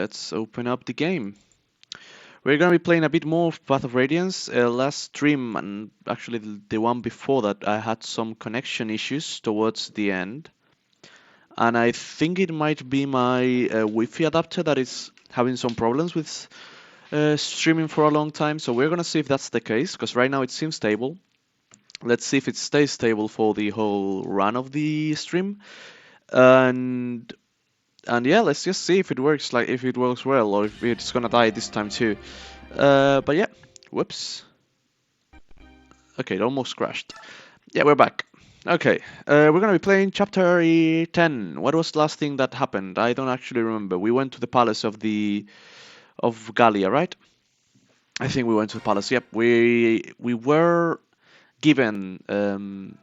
Let's open up the game. We're gonna be playing a bit more of Path of Radiance. Last stream, and actually the one before that, I had some connection issues towards the end. And I think it might be my Wi-Fi adapter that is having some problems with streaming for a long time. So we're gonna see if that's the case, because right now it seems stable. Let's see if it stays stable for the whole run of the stream. And and yeah, let's just see if it works, like if it works well, or if it's gonna die this time too. But yeah, whoops. Okay, it almost crashed. Yeah, we're back. Okay, we're gonna be playing chapter 10. What was the last thing that happened? I don't actually remember. We went to the palace of Gallia, right? I think we went to the palace. Yep, we were given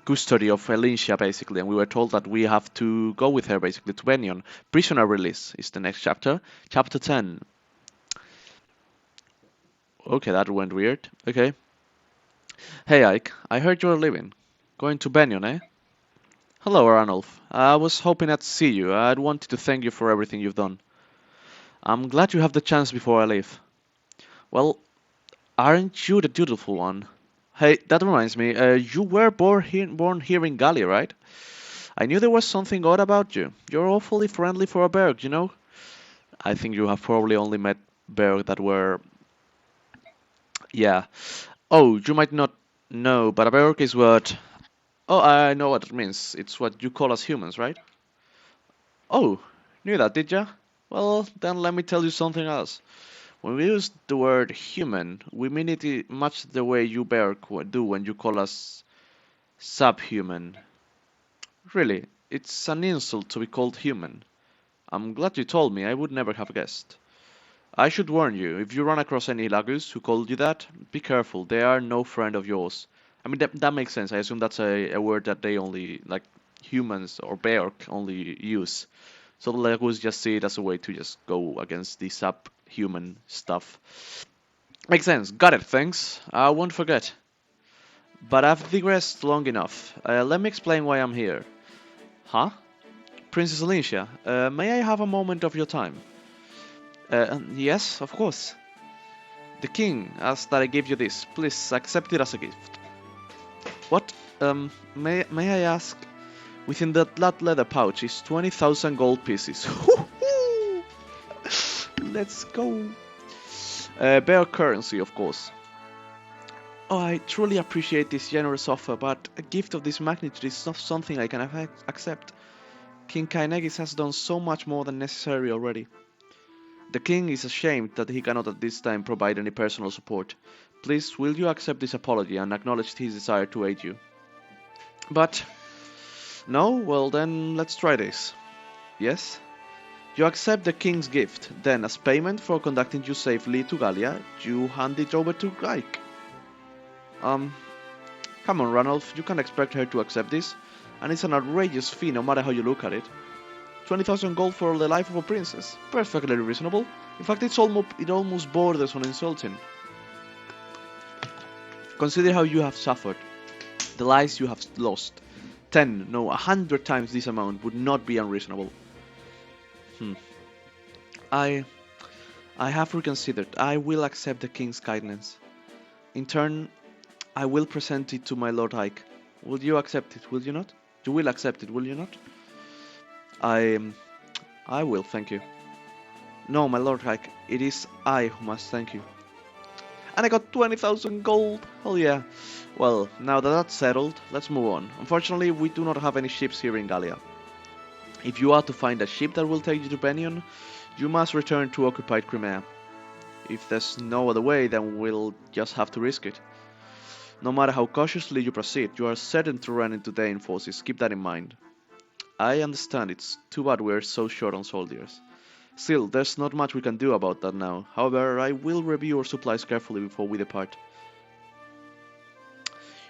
custody of Elincia basically, and we were told that we have to go with her basically to Benyon. Prisoner release is the next chapter. Chapter 10. Okay, that went weird. Okay. Hey Ike, I heard you're leaving. Going to Benyon, eh? Hello, Ranulf. I was hoping I'd see you. I'd wanted to thank you for everything you've done. I'm glad you have the chance before I leave. Well, aren't you the dutiful one? Hey, that reminds me, you were born here in Gallia, right? I knew there was something odd about you. You're awfully friendly for a Berg, you know? I think you have probably only met Berg that were... Yeah. Oh, you might not know, but a Berg is what... Oh, I know what it means. It's what you call us humans, right? Oh, knew that, did ya? Well, then let me tell you something else. When we use the word human, we mean it much the way you Berg do when you call us subhuman. Really, it's an insult to be called human. I'm glad you told me, I would never have guessed. I should warn you, if you run across any Lagus who called you that, be careful, they are no friend of yours. I mean, that makes sense. I assume that's a word that they only, like, humans or Berg only use. So the Lagus just see it as a way to just go against the subhuman stuff. Makes sense. Got it, thanks. I won't forget. But I've digressed long enough. Let me explain why I'm here. Huh? Princess Alicia, may I have a moment of your time? Yes, of course. The king asked that I give you this. Please accept it as a gift. What? May I ask? Within that leather pouch is 20,000 gold pieces. Let's go. Bear currency, of course. Oh, I truly appreciate this generous offer, but a gift of this magnitude is not something I can accept. King Kainegis has done so much more than necessary already. The king is ashamed that he cannot at this time provide any personal support. Please, will you accept this apology and acknowledge his desire to aid you? But... No? Well then, let's try this. Yes? You accept the king's gift, then as payment for conducting you safely to Gallia, you hand it over to Ike. Come on Ranulf, you can't expect her to accept this, and it's an outrageous fee no matter how you look at it. 20,000 gold for the life of a princess. Perfectly reasonable. In fact, it almost borders on insulting. Consider how you have suffered. The lives you have lost. 10, no, 100 times this amount would not be unreasonable. I have reconsidered. I will accept the king's kindness. In turn, I will present it to my Lord Ike. Will you accept it, will you not? You will accept it, will you not? I will, thank you. No, my Lord Ike, it is I who must thank you. And I got 20,000 gold! Hell yeah. Well, now that that's settled, let's move on. Unfortunately, we do not have any ships here in Gallia. If you are to find a ship that will take you to Benyon, you must return to occupied Crimea. If there's no other way, then we'll just have to risk it. No matter how cautiously you proceed, you are certain to run into Dane forces, keep that in mind. I understand, it's too bad we're so short on soldiers. Still, there's not much we can do about that now. However, I will review our supplies carefully before we depart.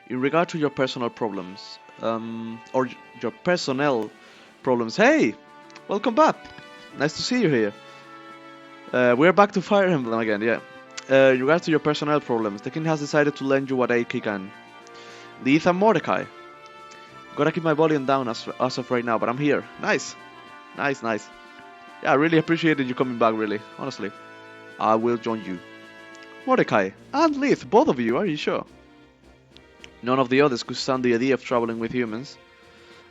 In regard to your personal problems, or your personnel problems, hey! Welcome back! Nice to see you here. We're back to Fire Emblem again, yeah. In regard to your personnel problems, the king has decided to lend you what aid he can. Leith and Mordecai. Gotta keep my volume down as of right now, but I'm here. Nice. Nice, nice. Yeah, I really appreciated you coming back, really. Honestly. I will join you. Mordecai and Leith, both of you, are you sure? None of the others could stand the idea of traveling with humans.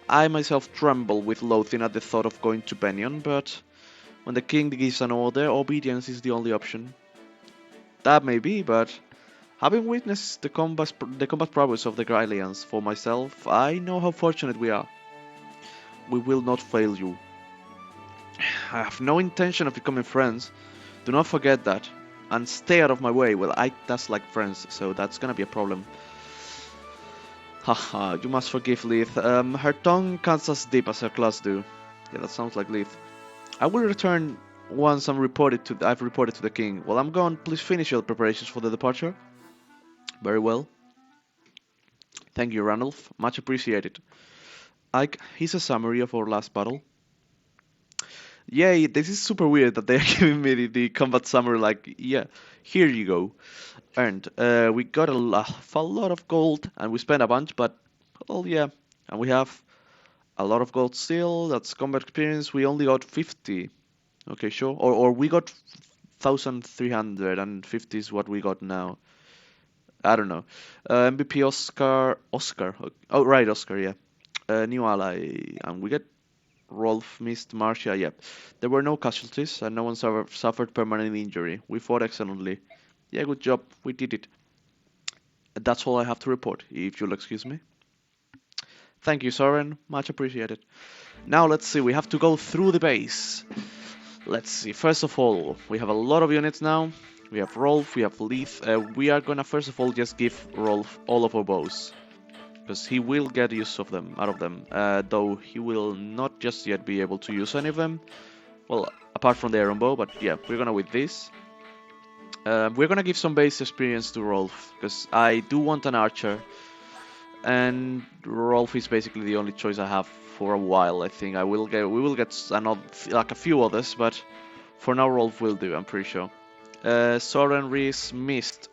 I myself tremble with loathing at the thought of going to Benyon, but when the king gives an order, obedience is the only option. That may be, but having witnessed the combat prowess of the Grylians for myself, I know how fortunate we are. We will not fail you. I have no intention of becoming friends. Do not forget that. And stay out of my way. Well, I that's like friends, so that's gonna be a problem. Haha, you must forgive Leith. Her tongue cuts as deep as her claws do. Yeah, that sounds like Leith. I will return once I've reported to the king. While I'm gone, please finish your preparations for the departure. Very well. Thank you, Ranulph. Much appreciated. Ike, here's a summary of our last battle. Yay, this is super weird that they're giving me the combat summary, like, yeah, here you go. Earned. We got a lot of gold, and we spent a bunch, but, well, yeah. And we have a lot of gold still, that's combat experience, we only got 50. Okay, sure. Or we got 1,350 is what we got now. I don't know. MVP Oscar. Oh, right, Oscar, yeah. New ally, and we get Rolf, Mist, Marcia, yep. There were no casualties, and no one suffered permanent injury. We fought excellently. Yeah, good job. We did it. That's all I have to report, if you'll excuse me. Thank you, Soren. Much appreciated. Now let's see, we have to go through the base. Let's see, first of all, we have a lot of units now. We have Rolf, we have Leith. We are gonna first of all just give Rolf all of our bows, because he will get use of them, out of them, though he will not just yet be able to use any of them. Well, apart from the Iron Bow, but yeah, we're gonna with this. We're gonna give some base experience to Rolf, because I do want an archer, and Rolf is basically the only choice I have for a while. I think we will get another, like a few others, but for now Rolf will do, I'm pretty sure. Soren, Reese, Mist.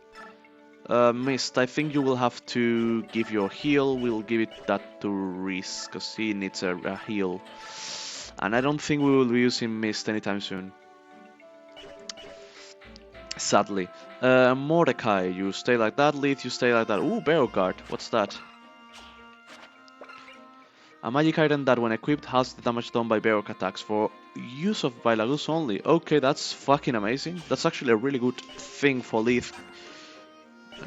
Mist, I think you will have to give your heal. We'll give it that to Reese, because he needs a heal. And I don't think we will be using Mist anytime soon. Sadly. Mordecai, you stay like that. Leith, you stay like that. Ooh, Barrel Guard. What's that? A magic item that when equipped has the damage done by Barrock attacks for use of by Lagus only. Okay, that's fucking amazing. That's actually a really good thing for Leith.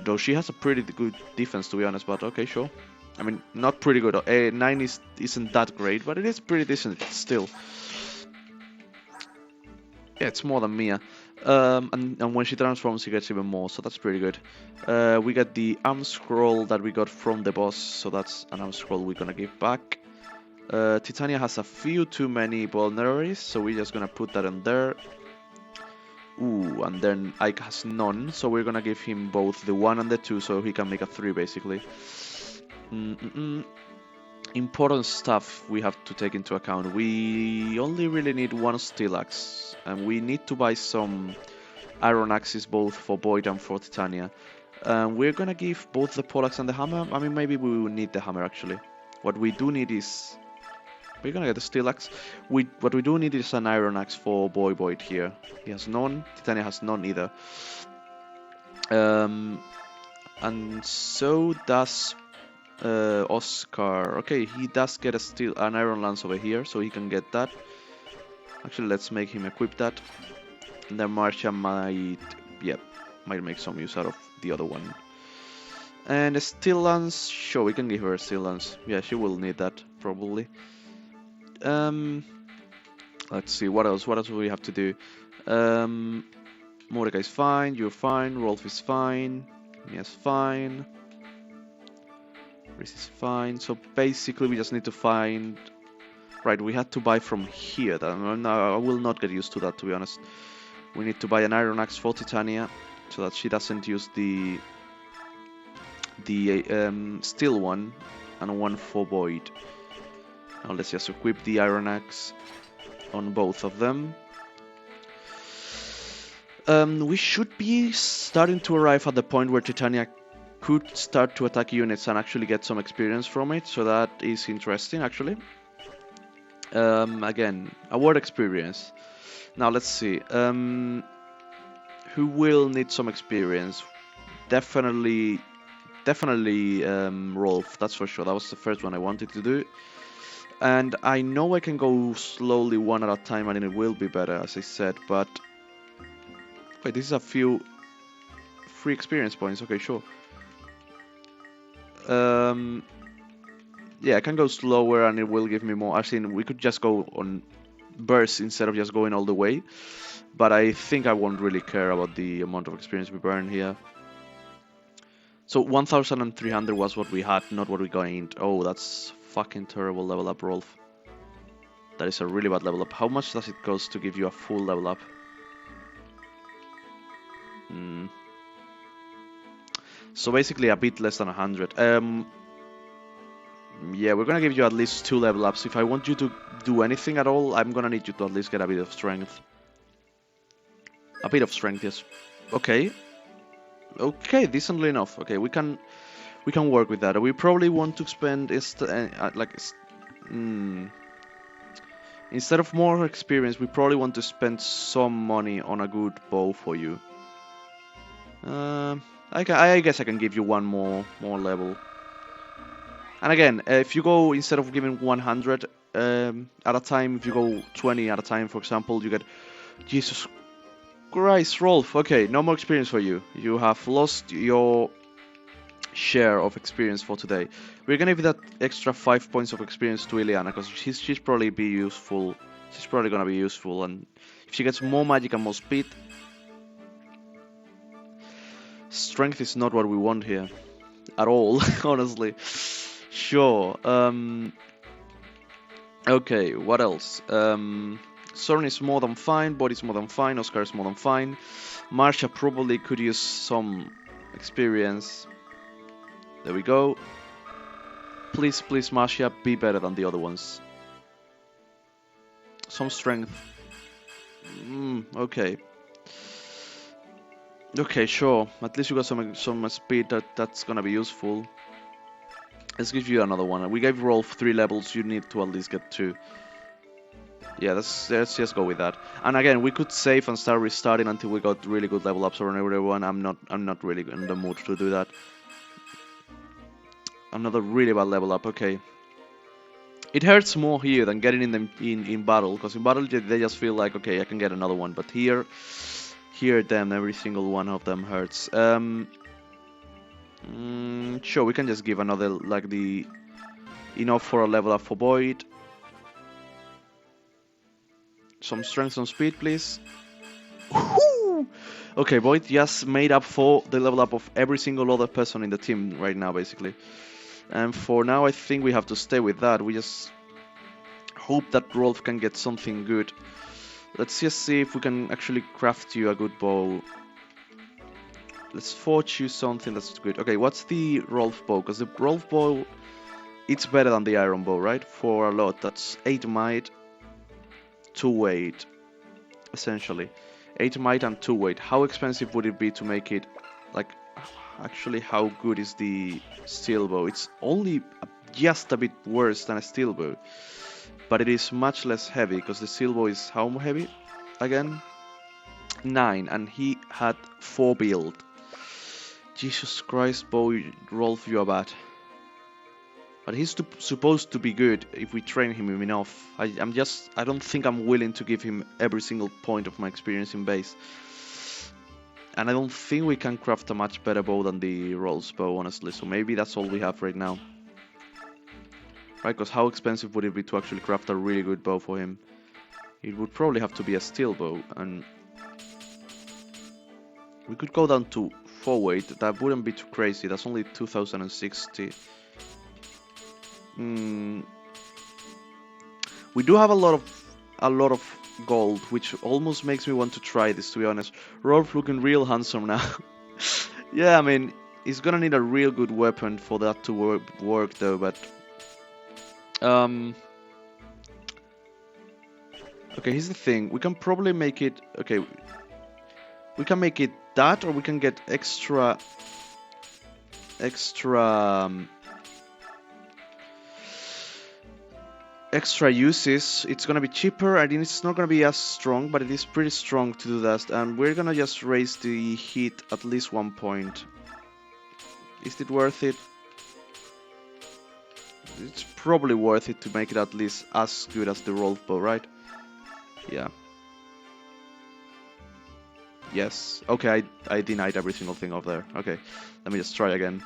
Though she has a pretty good defense, to be honest, but okay, sure. I mean, not pretty good. 9 isn't that great, but it is pretty decent still. Yeah, it's more than Mia. And when she transforms, she gets even more, so that's pretty good. We get the arm scroll that we got from the boss, so that's an arm scroll we're gonna give back. Titania has a few too many vulneraries, so we're just gonna put that in there. Ooh, and then Ike has none, so we're gonna give him both the 1 and the 2, so he can make a 3 basically. Important stuff we have to take into account. We only really need 1 steel axe, and we need to buy some iron axes both for Boyd and for Titania. We're gonna give both the poleaxe and the hammer. I mean, maybe we will need the hammer actually. What we do need is... We're gonna get the steel axe. What we do need is an iron axe for Boyd here. He has none. Titania has none either. And so does Oscar. Okay, he does get an iron lance over here, so he can get that. Actually, let's make him equip that. And then Marcia might make some use out of the other one. And a steel lance, sure, we can give her a steel lance. Yeah, she will need that probably. Let's see, what else do we have to do? Mordecai's fine, you're fine, Rolf is fine, Mia's fine, Reese is fine. So basically we just need to find... Right, we had to buy from here. I will not get used to that, to be honest. We need to buy an iron axe for Titania, so that she doesn't use the steel one, and one for Boyd. Now let's just equip the iron axe on both of them. We should be starting to arrive at the point where Titania could start to attack units and actually get some experience from it, so that is interesting actually. Again, award experience. Now let's see. Who will need some experience? Definitely, Rolf. That's for sure. That was the first one I wanted to do. And I know I can go slowly one at a time and it will be better, as I said, but... Wait, this is a few free experience points. Okay, sure. Yeah, I can go slower and it will give me more. Actually, we could just go on bursts instead of just going all the way. But I think I won't really care about the amount of experience we burn here. So 1,300 was what we had, not what we gained. Oh, that's fucking terrible level up, Rolf. That is a really bad level up. How much does it cost to give you a full level up? So basically a bit less than 100. Yeah, we're gonna give you at least 2 level ups. If I want you to do anything at all, I'm gonna need you to at least get a bit of strength. A bit of strength, yes. Okay. Okay, decently enough. Okay, we can work with that. We probably want to spend instead of more experience, we probably want to spend some money on a good bow for you. I guess I can give you one more level. And again, if you go, instead of giving 100 at a time, if you go 20 at a time, for example, you get... Jesus Christ, Rolf. Okay, no more experience for you. You have lost your share of experience for today. We're gonna give that extra 5 points of experience to Ileana, because she's probably be useful. She's probably gonna be useful, and if she gets more magic and more speed... Strength is not what we want here. At all, honestly. Sure. Okay, what else? Soren is more than fine, Body's more than fine, Oscar is more than fine. Marsha probably could use some experience. There we go. Please, please, Marsha, be better than the other ones. Some strength. Okay. Okay, sure. At least you got some speed that's gonna be useful. Let's give you another one. We gave Rolf 3 levels, you need to at least get 2. Yeah, let's just go with that. And again, we could save and start restarting until we got really good level ups on everyone. I'm not really in the mood to do that. Another really bad level up. Okay. It hurts more here than getting in battle, because in battle they just feel like, okay, I can get another one, but here then every single one of them hurts. Sure, we can just give another, like, the enough for a level up for Boyd. Some strength, some speed, please. Okay, Boyd just made up for the level up of every single other person in the team right now, basically. And for now, I think we have to stay with that. We just hope that Rolf can get something good. Let's just see if we can actually craft you a good bow. Let's forge you something that's good. Okay, what's the Rolf bow? Because the Rolf bow, it's better than the iron bow, right? For a lot. That's 8 might, 2 weight, essentially. 8 might and 2 weight. How expensive would it be to make it, like, actually how good is the steel bow? It's only just a bit worse than a steel bow, but it is much less heavy, because the steel bow is how heavy again? 9, and he had 4 build. Jesus Christ, bow, Rolf, you are bad. But he's supposed to be good if we train him enough. I don't think I'm willing to give him every single point of my experience in base. And I don't think we can craft a much better bow than the Rolf's bow, honestly. So maybe that's all we have right now. Right, because how expensive would it be to actually craft a really good bow for him? It would probably have to be a steel bow, and we could go down to 4 weight. That wouldn't be too crazy. That's only 2060. We do have a lot of gold, which almost makes me want to try this, to be honest. Rolf looking real handsome now. Yeah, I mean, he's gonna need a real good weapon for that to work though, but... Okay, here's the thing. We can probably make it... Okay, we can make it that, or we can get extra extra uses. It's gonna be cheaper and it's not gonna be as strong, but it is pretty strong to do that. And we're gonna just raise the heat at least 1 point. Is it worth it? It's probably worth it to make it at least as good as the Rolf bow, right? Yeah. Yes. Okay, I denied every single thing over there. Okay, let me just try again.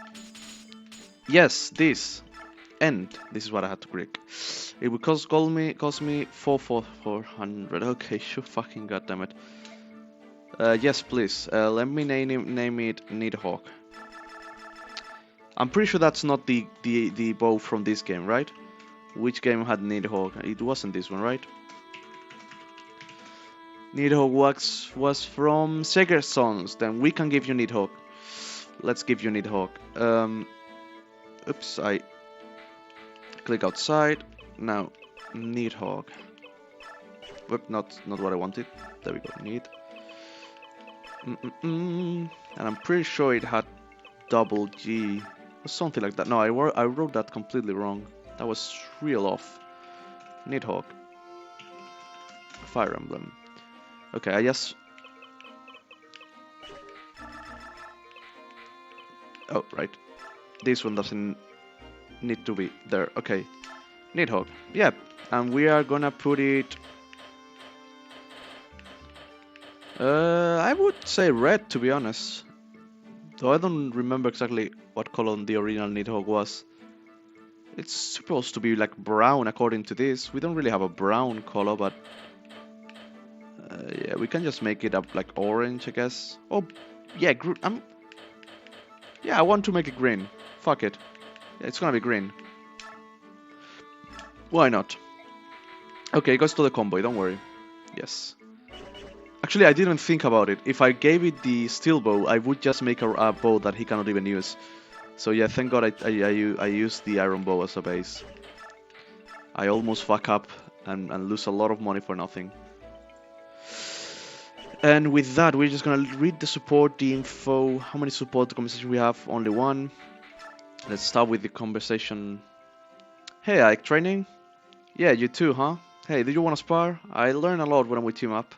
Yes, this. And this is what I had to click. It would cost me 400. Okay, sure, fucking goddammit. Yes, please. Let me name it Nidhogg. I'm pretty sure that's not the bow from this game, right? Which game had Nidhogg? It wasn't this one, right? Nidhogg was from Sega Sons. Then we can give you Nidhogg. Let's give you Nidhogg. Oops, I click outside. Now, Nidhogg. Whoop, not what I wanted. There we go. Need. And I'm pretty sure it had double G or something like that. No, I wrote that completely wrong. That was real off. Nidhogg. Fire Emblem. Okay, I just. Oh, right. This one doesn't need to be there. Okay. Nidhogg. Yep. And we are gonna put it. I would say red, to be honest. Though I don't remember exactly what color the original Nidhogg was. It's supposed to be like brown according to this. We don't really have a brown color, but yeah, we can just make it up like orange, I guess. Oh, yeah, yeah, I want to make it green. Fuck it. Yeah, it's gonna be green. Why not? Okay, it goes to the combo, don't worry. Yes. Actually, I didn't think about it. If I gave it the steel bow, I would just make a bow that he cannot even use. So yeah, thank God I used the iron bow as a base. I almost fuck up and lose a lot of money for nothing. And with that, we're just gonna read the support, the info. How many support conversations we have? Only one. Let's start with the conversation. Hey, Ike, training? Yeah, you too, huh? Hey, did you want to spar? I learn a lot when we team up.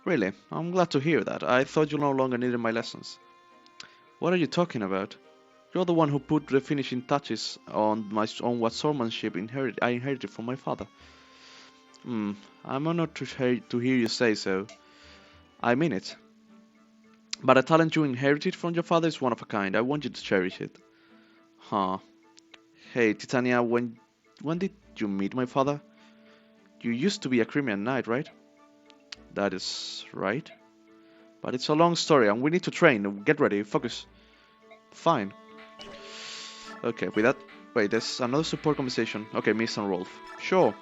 Really? I'm glad to hear that. I thought you no longer needed my lessons. What are you talking about? You're the one who put the finishing touches on what swordsmanship I inherited from my father. I'm honored to hear you say so. I mean it. But the talent you inherited from your father is one of a kind. I want you to cherish it. Huh. Hey, Titania, when did you meet my father? You used to be a Crimean knight, right? That is right. But it's a long story and we need to train. Get ready, focus. Fine. Okay, with that... Wait, there's another support conversation. Okay, Miss and Rolf. Sure.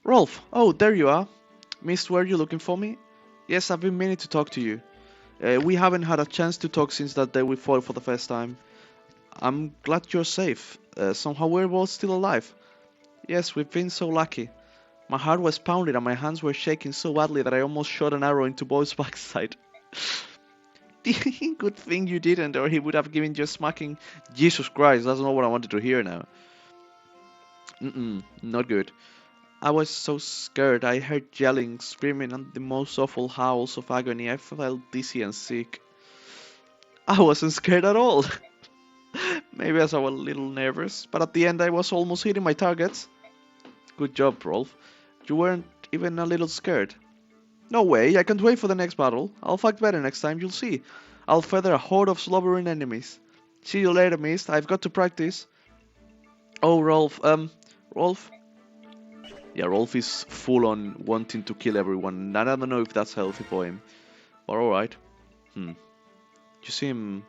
Rolf! Oh, there you are. Miss, were you looking for me? Yes, I've been meaning to talk to you. We haven't had a chance to talk since that day we fought for the first time. I'm glad you're safe. Somehow we're both still alive. Yes, we've been so lucky. My heart was pounding and my hands were shaking so badly that I almost shot an arrow into Bo's backside. Good thing you didn't, or he would have given you a smacking. Jesus Christ, that's not what I wanted to hear now. Not good. I was so scared. I heard yelling, screaming, and the most awful howls of agony. I felt dizzy and sick. I wasn't scared at all. Maybe I was a little nervous, but at the end I was almost hitting my targets. Good job, Rolf. You weren't even a little scared. No way, I can't wait for the next battle. I'll fight better next time, you'll see. I'll feather a horde of slobbering enemies. See you later, Mist. I've got to practice. Oh, Rolf, Rolf? Yeah, Rolf is full on wanting to kill everyone, and I don't know if that's healthy for him. But alright. You seem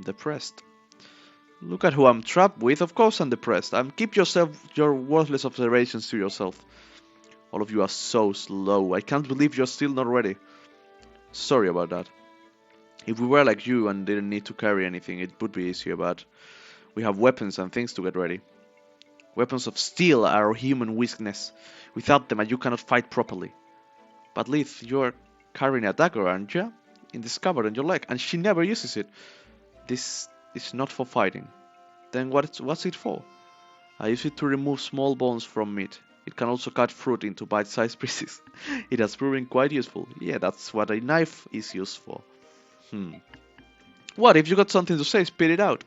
depressed. Look at who I'm trapped with. Of course I'm depressed. Keep your worthless observations to yourself. All of you are so slow. I can't believe you're still not ready. Sorry about that. If we were like you and didn't need to carry anything, it would be easier, but we have weapons and things to get ready. Weapons of steel are our human weakness. Without them, you cannot fight properly. But Leith, you're carrying a dagger, aren't you? In this cupboard on your leg, and she never uses it. This is not for fighting. Then what's it for? I use it to remove small bones from meat. It can also cut fruit into bite-sized pieces. It has proven quite useful. Yeah, that's what a knife is used for. Hmm. What, if you got something to say, spit it out.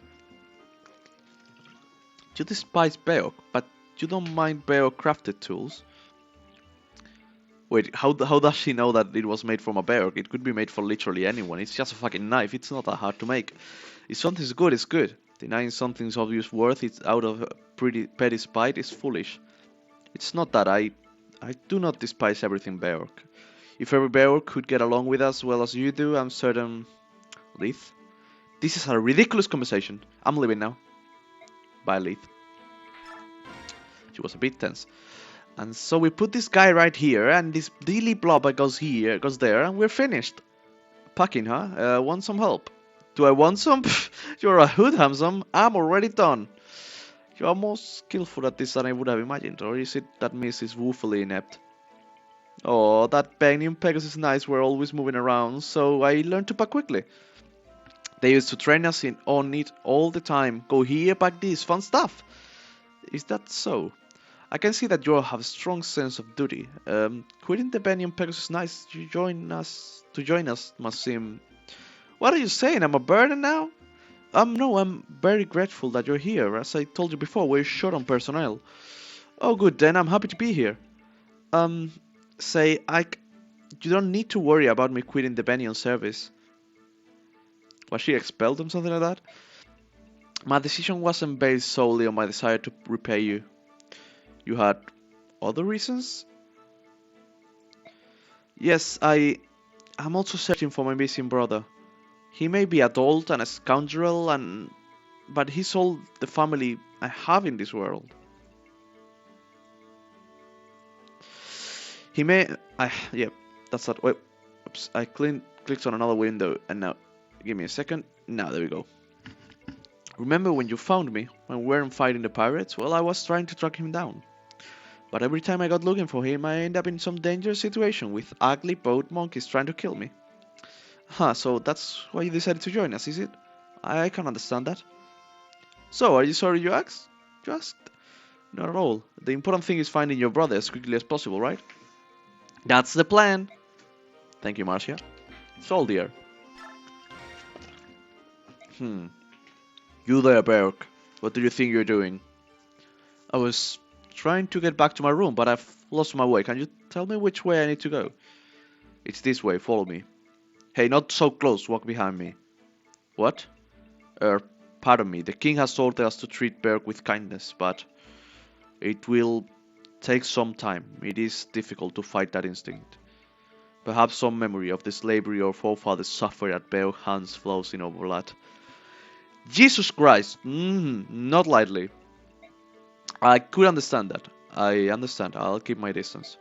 You despise Beok, but you don't mind Beok crafted tools. Wait, how does she know that it was made from a Beok? It could be made for literally anyone. It's just a fucking knife. It's not that hard to make. If something's good, it's good. Denying something's obvious worth it's out of a pretty petty spite is foolish. It's not that I do not despise everything Beork. If every Beork could get along with us as well as you do, I'm certain... Leith? This is a ridiculous conversation. I'm leaving now. Bye, Leith. She was a bit tense. And so we put this guy right here, and this dilly blobber goes here, goes there, and we're finished. Packing, huh? Want some help? Do I want some? You're a hood, Hamsam. I'm already done. You are more skillful at this than I would have imagined, or is it that Miss is woefully inept? Oh, that Banium Pegasus Knights were always moving around, so I learned to pack quickly. They used to train us on it all the time. Go here, pack this, fun stuff. Is that so? I can see that you have a strong sense of duty. Quitting the Banium Pegasus Knights to join us must seem... What are you saying? I'm a burden now? No, I'm very grateful that you're here. As I told you before, we're short on personnel. Oh, good then, I'm happy to be here. You don't need to worry about me quitting the Bennion service. Was she expelled or something like that? My decision wasn't based solely on my desire to repay you. You had other reasons? Yes, I'm also searching for my missing brother. He may be adult and a scoundrel, but he's all the family I have in this world. He may... yeah, that's that. Wait, oops, I clicked on another window, and now... Give me a second. Now, there we go. Remember when you found me, when we weren't fighting the pirates? Well, I was trying to track him down. But every time I got looking for him, I ended up in some dangerous situation with ugly boat monkeys trying to kill me. Huh, so that's why you decided to join us, is it? I can understand that. So, are you sorry you asked? Not at all. The important thing is finding your brother as quickly as possible, right? That's the plan. Thank you, Marcia. Sold, dear. You there, Berk. What do you think you're doing? I was trying to get back to my room, but I've lost my way. Can you tell me which way I need to go? It's this way, follow me. Hey, not so close, walk behind me. What? Pardon me, the king has ordered us to treat Berk with kindness, but it will take some time. It is difficult to fight that instinct. Perhaps some memory of the slavery your forefathers suffered at Berk's hands flows in over that. Jesus Christ! Not lightly. I could understand that. I understand. I'll keep my distance.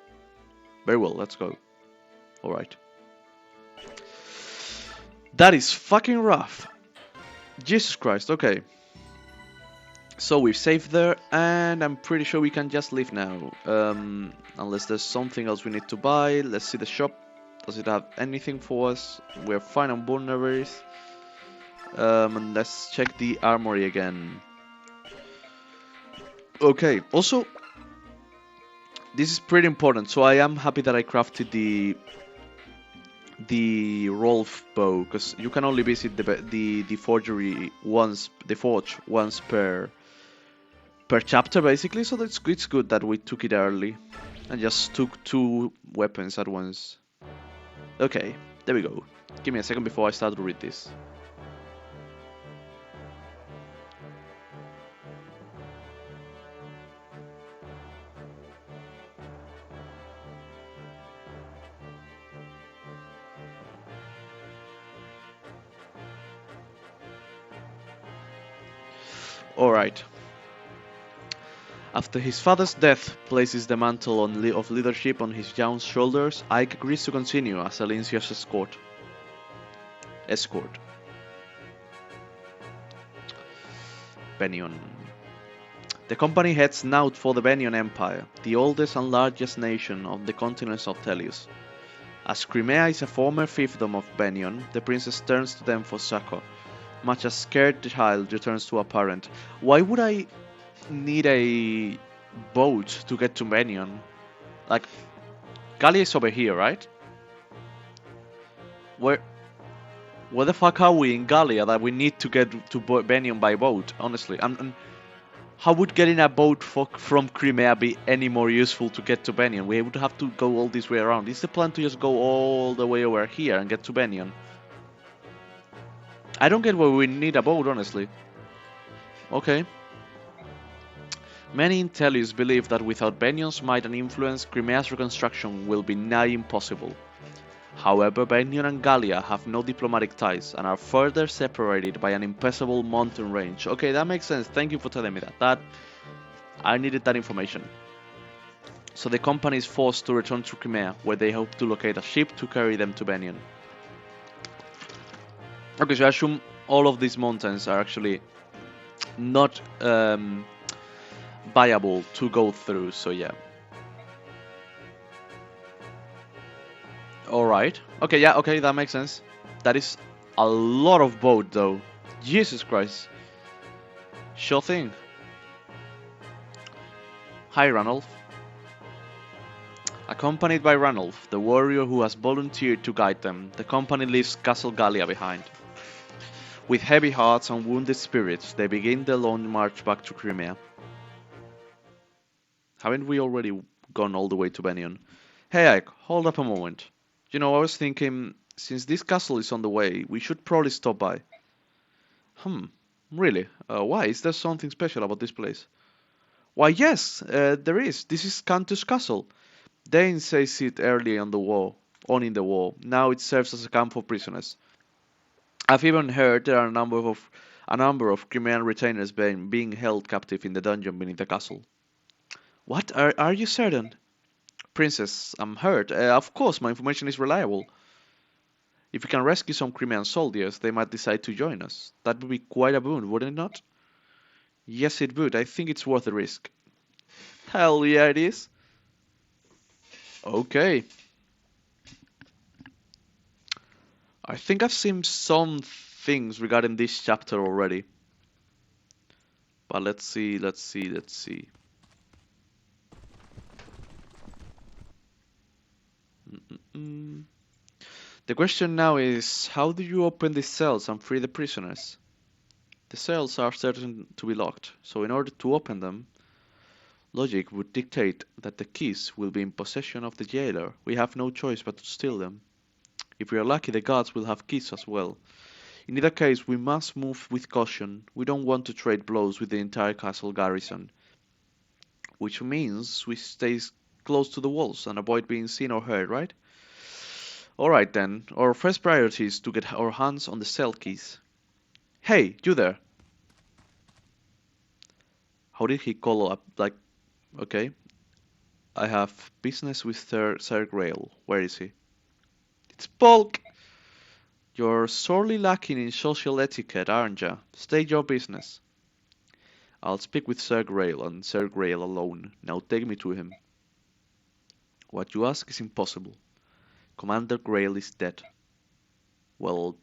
Very well, let's go. Alright. That is fucking rough. Jesus Christ, okay. So we've saved there, and I'm pretty sure we can just leave now. Unless there's something else we need to buy. Let's see the shop. Does it have anything for us? We're fine on vulneraries. And let's check the armory again. Okay, also, this is pretty important. So I am happy that I crafted the Rolf bow, because you can only visit the forgery once, the forge once per chapter, basically. So it's good that we took it early and just took 2 weapons at once. Okay, there we go. Give me a second before I start to read this. Alright. After his father's death places the mantle of leadership on his young shoulders, Ike agrees to continue as Alincia's escort. Bennion. The company heads north for the Bennion Empire, the oldest and largest nation on the continent of Telius. As Crimea is a former fiefdom of Bennion, the princess turns to them for succor, much as scared child returns to a parent. Why would I need a boat to get to Benyon. Like, Gallia is over here, right? Where where the fuck are we in Gallia that we need to get to Benyon by boat? Honestly, and how would getting a boat from Crimea be any more useful to get to Benyon? We would have to go all this way around. Is the plan to just go all the way over here and get to Benyon? I don't get why we need a boat, honestly. Okay. Many intellis believe that without Benyon's might and influence, Crimea's reconstruction will be nigh impossible. However, Benyon and Gallia have no diplomatic ties and are further separated by an impassable mountain range. Okay, that makes sense. Thank you for telling me that. I needed that information. So the company is forced to return to Crimea, where they hope to locate a ship to carry them to Benyon. Okay, so I assume all of these mountains are actually not viable to go through, so yeah. Alright. Okay, yeah, okay, that makes sense. That is a lot of boat, though. Jesus Christ. Sure thing. Hi, Ranulph. Accompanied by Ranulph, the warrior who has volunteered to guide them, the company leaves Castle Gallia behind. With heavy hearts and wounded spirits, they begin their long march back to Crimea. Haven't we already gone all the way to Benyon? Hey Ike, hold up a moment. You know, I was thinking, since this castle is on the way, we should probably stop by. Really? Why? Is there something special about this place? Why, yes, there is. This is Cantus Castle. Dane says it early on in the war. Now it serves as a camp for prisoners. I've even heard there are a number of Crimean retainers being held captive in the dungeon beneath the castle. What? Are you certain? Princess, I'm hurt. Of course, my information is reliable. If we can rescue some Crimean soldiers, they might decide to join us. That would be quite a boon, wouldn't it not? Yes, it would. I think it's worth the risk. Hell yeah, it is. Okay. I think I've seen some things regarding this chapter already. But let's see. Mm-mm. The question now is, how do you open these cells and free the prisoners? The cells are certain to be locked, so in order to open them, logic would dictate that the keys will be in possession of the jailer. We have no choice but to steal them. If we are lucky, the guards will have keys as well. In either case, we must move with caution. We don't want to trade blows with the entire castle garrison, which means we stay close to the walls and avoid being seen or heard, right? Alright then, our first priority is to get our hands on the cell keys. Hey, you there! How did he call up? Like, okay. I have business with Sir Grail. Where is he? It's Bulk! You're sorely lacking in social etiquette, aren't you? State your business. I'll speak with Sir Grail and Sir Grail alone. Now take me to him. What you ask is impossible. Commander Grail is dead. Well,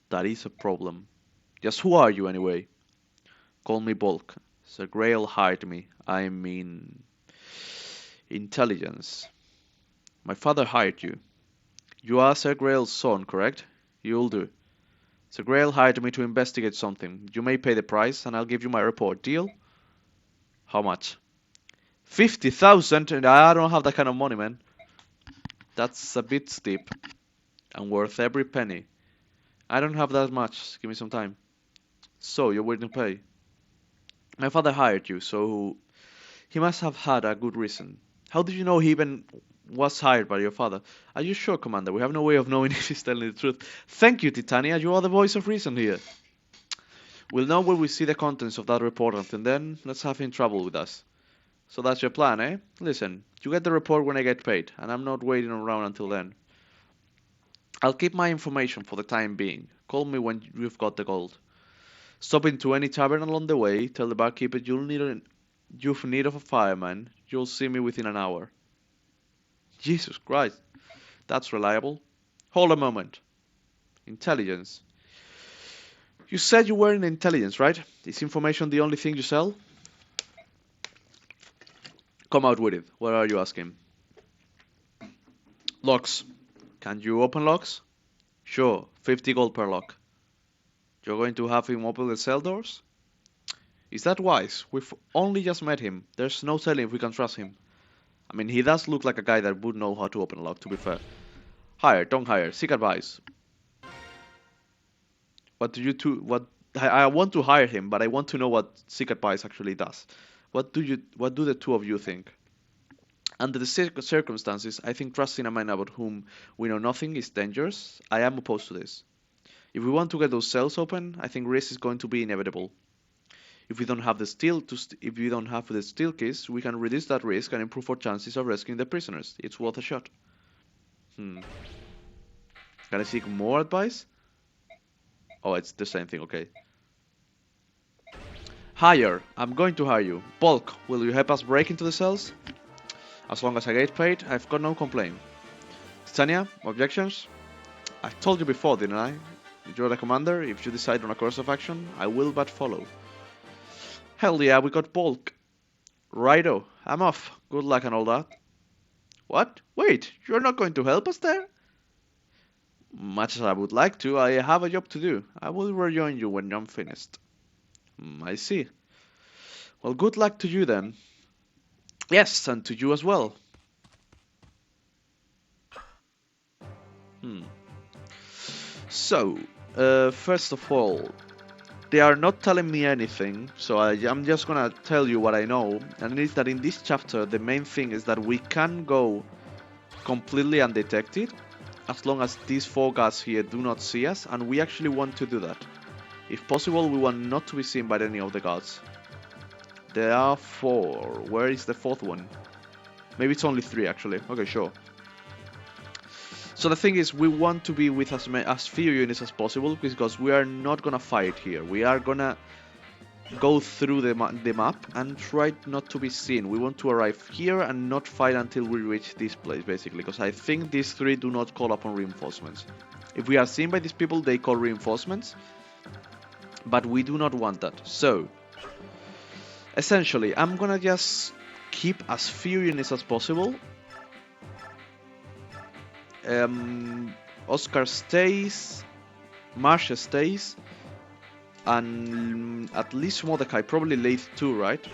that is a problem. Just who are you anyway? Call me Bulk. Sir Grail hired me. I mean... intelligence. My father hired you. You are Sir Grail's son, correct? You'll do. Sir Grail hired me to investigate something. You may pay the price, and I'll give you my report. Deal? How much? 50,000? And I don't have that kind of money, man. That's a bit steep. And worth every penny. I don't have that much. Give me some time. So, you're willing to pay? My father hired you, so he must have had a good reason. How did you know he even was hired by your father? Are you sure, Commander? We have no way of knowing if he's telling the truth. Thank you, Titania. You are the voice of reason here. We'll know when we see the contents of that report, and then let's have him travel with us. So that's your plan, eh? Listen, you get the report when I get paid, and I'm not waiting around until then. I'll keep my information for the time being. Call me when you've got the gold. Stop into any tavern along the way, tell the barkeeper you've need of a fireman, you'll see me within an hour. Jesus Christ, that's reliable. Hold a moment. Intelligence. You said you were in intelligence, right? Is information the only thing you sell? Come out with it. What are you asking? Locks. Can you open locks? Sure, 50 gold per lock. You're going to have him open the cell doors? Is that wise? We've only just met him. There's no telling if we can trust him. I mean, he does look like a guy that would know how to open a lock, to be fair. Hire, don't hire. Seek advice. What do you two? What I want to hire him, but I want to know what seek advice actually does. What do the two of you think? Under the circumstances, I think trusting a man about whom we know nothing is dangerous. I am opposed to this. If we want to get those cells open, I think risk is going to be inevitable. If we don't have the steel keys, we can reduce that risk and improve our chances of rescuing the prisoners. It's worth a shot. Hmm. Can I seek more advice? Oh, it's the same thing, okay. Hire. I'm going to hire you. Bulk, will you help us break into the cells? As long as I get paid, I've got no complaint. Titania, objections? I told you before, didn't I? You're the commander. If you decide on a course of action, I will but follow. Hell yeah, we got bulk. Righto, I'm off. Good luck and all that. What? Wait, you're not going to help us there? Much as I would like to, I have a job to do. I will rejoin you when I'm finished. I see. Well, good luck to you then. Yes, and to you as well. So, first of all, they are not telling me anything, so I'm just gonna tell you what I know, and it is that in this chapter, the main thing is that we can go completely undetected, as long as these four guards here do not see us, and we actually want to do that. If possible, we want not to be seen by any of the guards. There are four. Where is the fourth one? Maybe it's only three, actually. Okay, sure. So the thing is, we want to be with as few units as possible, because we are not gonna fight here. We are gonna go through the map and try not to be seen. We want to arrive here and not fight until we reach this place, basically, because I think these three do not call upon reinforcements. If we are seen by these people, they call reinforcements, but we do not want that. So, essentially, I'm gonna just keep as few units as possible. Oscar stays, Marsha stays, and at least Mordecai, probably Lath too, right?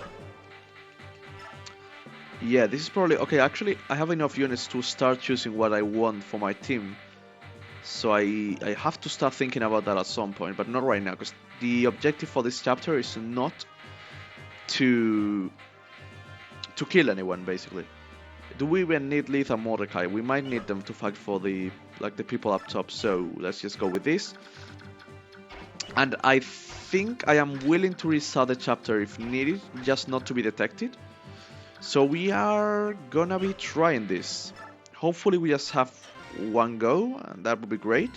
Yeah, this is probably... Okay, actually, I have enough units to start choosing what I want for my team. So I have to start thinking about that at some point, but not right now, because the objective for this chapter is not to kill anyone, basically. Do we even need Leith and Mordecai? We might need them to fight for the people up top, so let's just go with this. And I think I am willing to restart the chapter if needed, just not to be detected. So we are gonna be trying this. Hopefully we just have one go, and that would be great.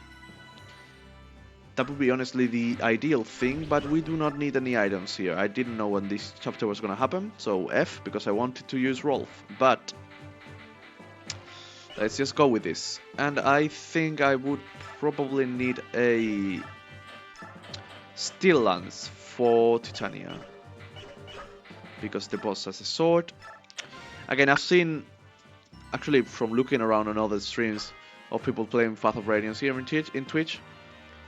That would be honestly the ideal thing, but we do not need any items here. I didn't know when this chapter was gonna happen, so F, because I wanted to use Rolf. But let's just go with this. And I think I would probably need a steel lance for Titania, because the boss has a sword. Again, I've seen, actually from looking around on other streams of people playing Path of Radiance here in Twitch,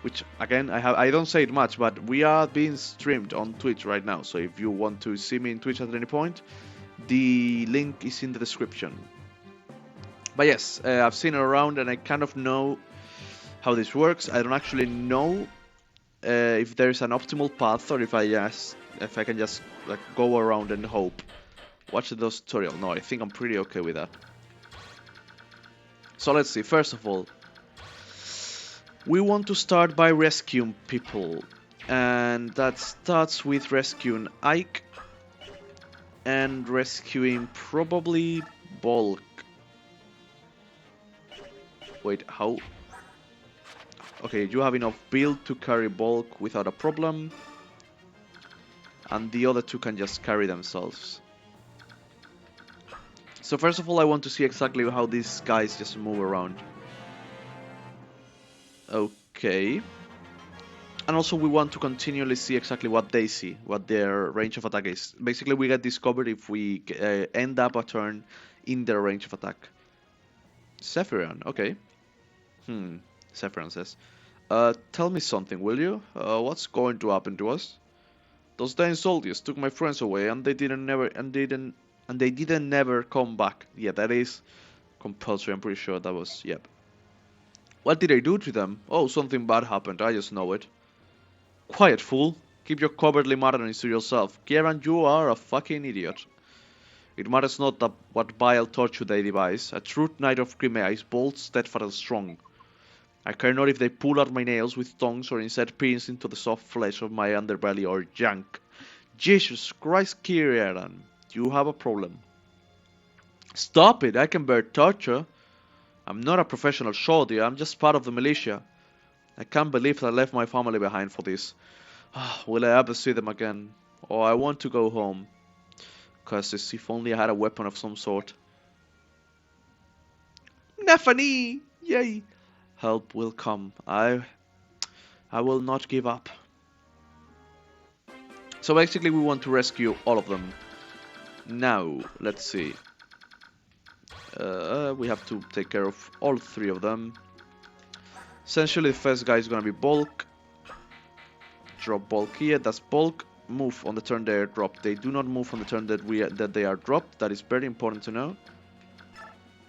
which again, I don't say it much, but we are being streamed on Twitch right now, so if you want to see me in Twitch at any point, the link is in the description. But yes, I've seen it around and I kind of know how this works. I don't actually know if there's an optimal path, or if I can just like go around and hope. Watch the tutorial. No, I think I'm pretty okay with that. So let's see. First of all, we want to start by rescuing people, and that starts with rescuing Ike and rescuing probably Bulk. Wait, how? Okay, you have enough build to carry Bulk without a problem, and the other two can just carry themselves. So first of all, I want to see exactly how these guys just move around. Okay. And also we want to continually see exactly what they see, what their range of attack is. Basically we get discovered if we end up a turn in their range of attack. Sephiron, okay. Sephiron says, tell me something, will you? What's going to happen to us? Those dying soldiers took my friends away, and they didn't never come back. Yeah, that is compulsory. I'm pretty sure that was. Yep. What did I do to them? Oh, something bad happened. I just know it. Quiet, fool. Keep your cowardly madness to yourself. Kieran, you are a fucking idiot. It matters not that what vile torture they devise. A true knight of Crimea is bold, steadfast, and strong. I care not if they pull out my nails with tongues or instead pierce into the soft flesh of my underbelly or junk. Jesus Christ, Kieran, you have a problem. Stop it, I can bear torture. I'm not a professional soldier, I'm just part of the militia. I can't believe I left my family behind for this. Will I ever see them again? Oh, I want to go home. Curses, if only I had a weapon of some sort. Nefani! Yay! Help will come. I will not give up. So basically we want to rescue all of them. Now, let's see. We have to take care of all three of them. Essentially, the first guy is gonna be bulk. Drop bulk here. That's bulk. Move on the turn they are dropped. They do not move on the turn that they are dropped. That is very important to know.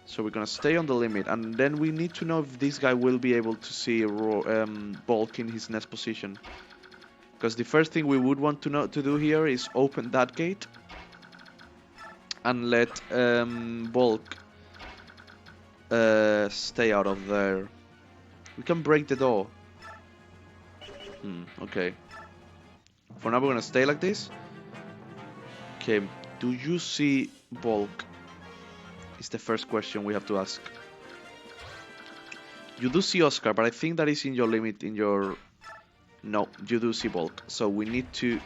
So we're gonna stay on the limit, and then we need to know if this guy will be able to see bulk in his next position. Because the first thing we would want to do here is open that gate and let bulk stay out of there. We can break the door. Okay. For now we're gonna stay like this. Okay, do you see bulk? Is the first question we have to ask. You do see Oscar, but I think that is in your limit, in your... No, you do see bulk. So we need to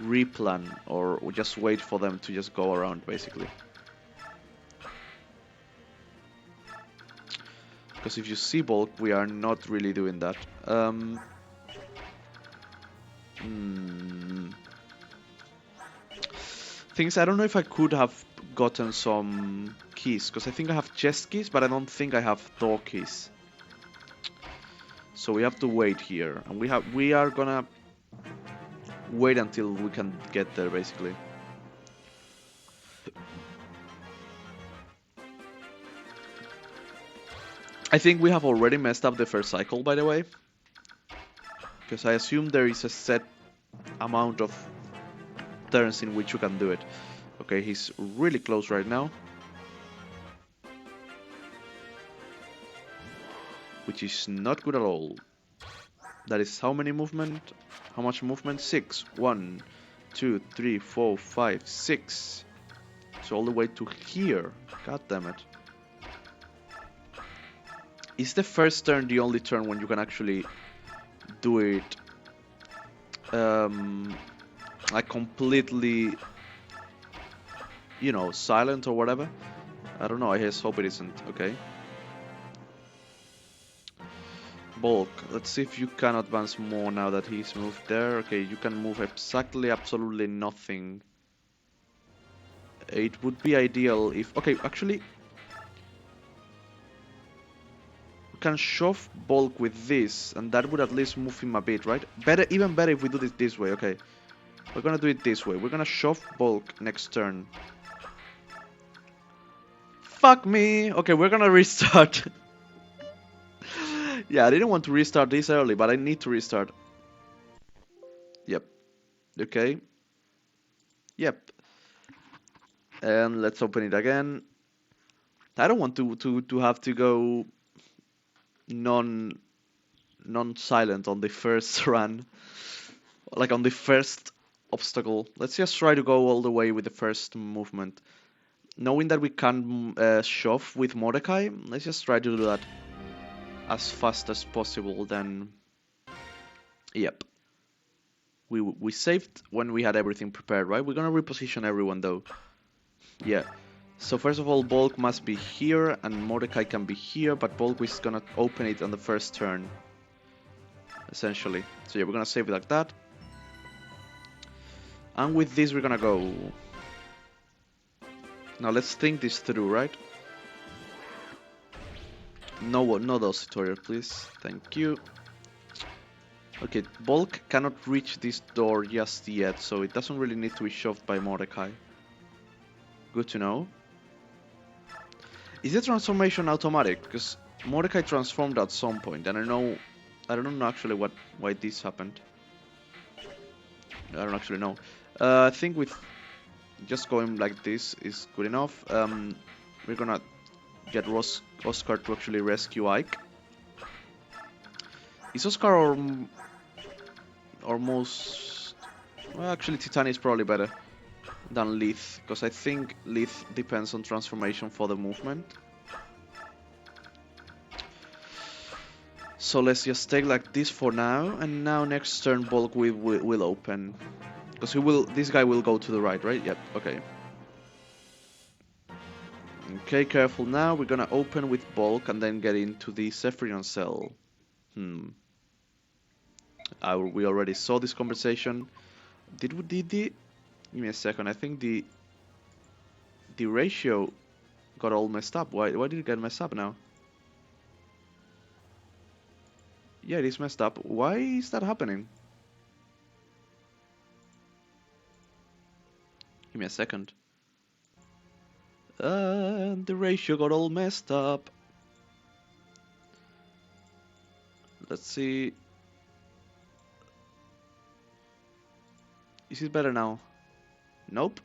replan, or just wait for them to just go around, basically. Because if you see bulk, we are not really doing that. Things, I don't know if I could have gotten some keys, because I think I have chest keys, but I don't think I have door keys. So we have to wait here, and we are gonna wait until we can get there, basically. I think we have already messed up the first cycle, by the way, because I assume there is a set amount of turns in which you can do it. Okay, he's really close right now, which is not good at all. That is how many movement? How much movement? 6. 1, 2, 3, 4, 5, 6. So all the way to here. God damn it. Is the first turn the only turn when you can actually do it like completely, you know, silent or whatever? I don't know, I just hope it isn't. Okay. Bulk, let's see if you can advance more now that he's moved there. Okay, you can move exactly absolutely nothing. It would be ideal if... Okay, actually... We can shove bulk with this, and that would at least move him a bit, right? Better, even better if we do this way, okay. We're gonna do it this way. We're gonna shove bulk next turn. Fuck me! Okay, we're gonna restart. Yeah, I didn't want to restart this early, but I need to restart. Yep. Okay. Yep. And let's open it again. I don't want to have to go non-silent on the first run. Like on the first obstacle. Let's just try to go all the way with the first movement. Knowing that we can shove with Mordecai, let's just try to do that as fast as possible. Then, yep, we saved when we had everything prepared, right? We're gonna reposition everyone though. Yeah. So first of all, bulk must be here, and Mordecai can be here, but bulk is gonna open it on the first turn. essentially. So yeah, we're gonna save it like that. And with this, we're gonna go. Now let's think this through, right? No those tutorial, please. Thank you. Okay, Bulk cannot reach this door just yet, so it doesn't really need to be shoved by Mordecai. Good to know. Is the transformation automatic? Because Mordecai transformed at some point, and I don't know actually why this happened. I don't actually know. I think with just going like this is good enough. We're gonna get Oscar to actually rescue Ike. Is Oscar almost... Well, actually Titania is probably better than Leith, because I think Leith depends on transformation for the movement. So let's just take like this for now, and now next turn Bulk will open. Because this guy will go to the right, right? Yep, okay. Okay, careful now. We're gonna open with Bulk and then get into the Zephyrian cell. We already saw this conversation. Did the... Give me a second. I think the ratio got all messed up. Why did it get messed up now? Yeah, it is messed up. Why is that happening? Give me a second. The ratio got all messed up. Let's see. Is it better now? Nope.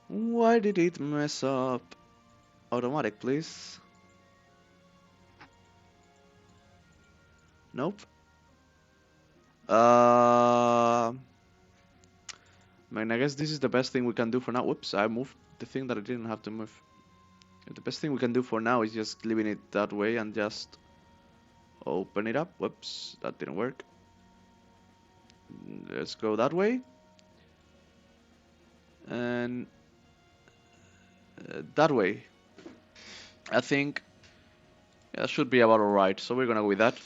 Why did it mess up? Automatic, please. Nope. Man, I guess this is the best thing we can do for now. Whoops, I moved the thing that I didn't have to move. The best thing we can do for now is just leaving it that way and just open it up. Whoops, that didn't work. Let's go that way. And that way. I think that should be about alright. So we're gonna go with that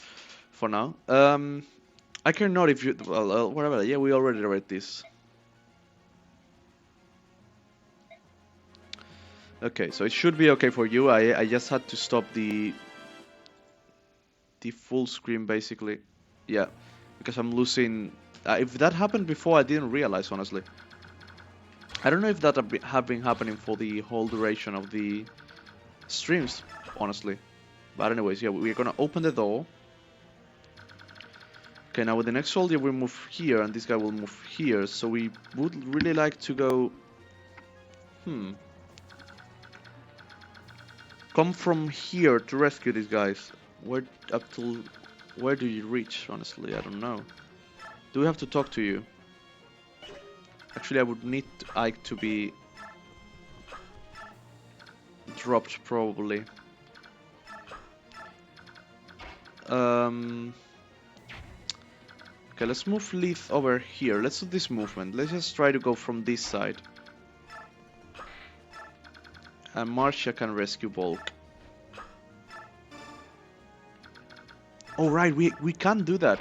for now. I care not if you... Well, whatever. Yeah, we already read this. Okay, so it should be okay for you. I just had to stop the full screen basically. Yeah, because I'm losing... if that happened before, I didn't realize, honestly. I don't know if that have been happening for the whole duration of the streams, honestly. But anyways, yeah, we're gonna open the door. Okay, now with the next soldier we move here, and this guy will move here. So we would really like to go... Come from here to rescue these guys. Where do you reach? Honestly, I don't know. Do we have to talk to you? Actually, I would need Ike to be dropped probably. Okay, let's move Leith over here. Let's do this movement. Let's just try to go from this side. And Marcia can rescue Bulk. Oh right, we can't do that.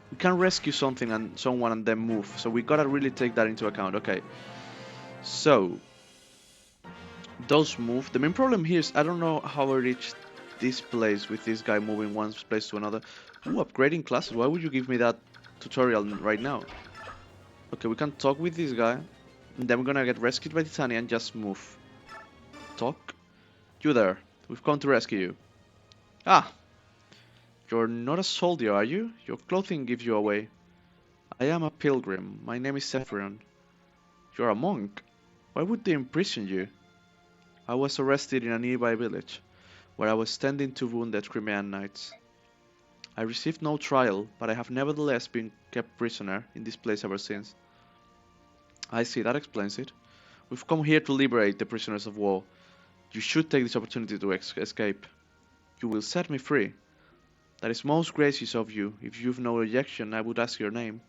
We can rescue someone and then move. So we gotta really take that into account. Okay. So those move. The main problem here is I don't know how I reached this place with this guy moving one place to another. Ooh, upgrading classes. Why would you give me that tutorial right now? Okay, we can talk with this guy. And then we're gonna get rescued by Titania and just move. Talk. You there. We've come to rescue you. Ah. You're not a soldier, are you? Your clothing gives you away. I am a pilgrim. My name is Zephyrian. You're a monk. Why would they imprison you? I was arrested in a nearby village, where I was tending to wounded Crimean knights. I received no trial, but I have nevertheless been kept prisoner in this place ever since. I see, that explains it. We've come here to liberate the prisoners of war. You should take this opportunity to escape. You will set me free. That is most gracious of you. If you've no objection, I would ask your name.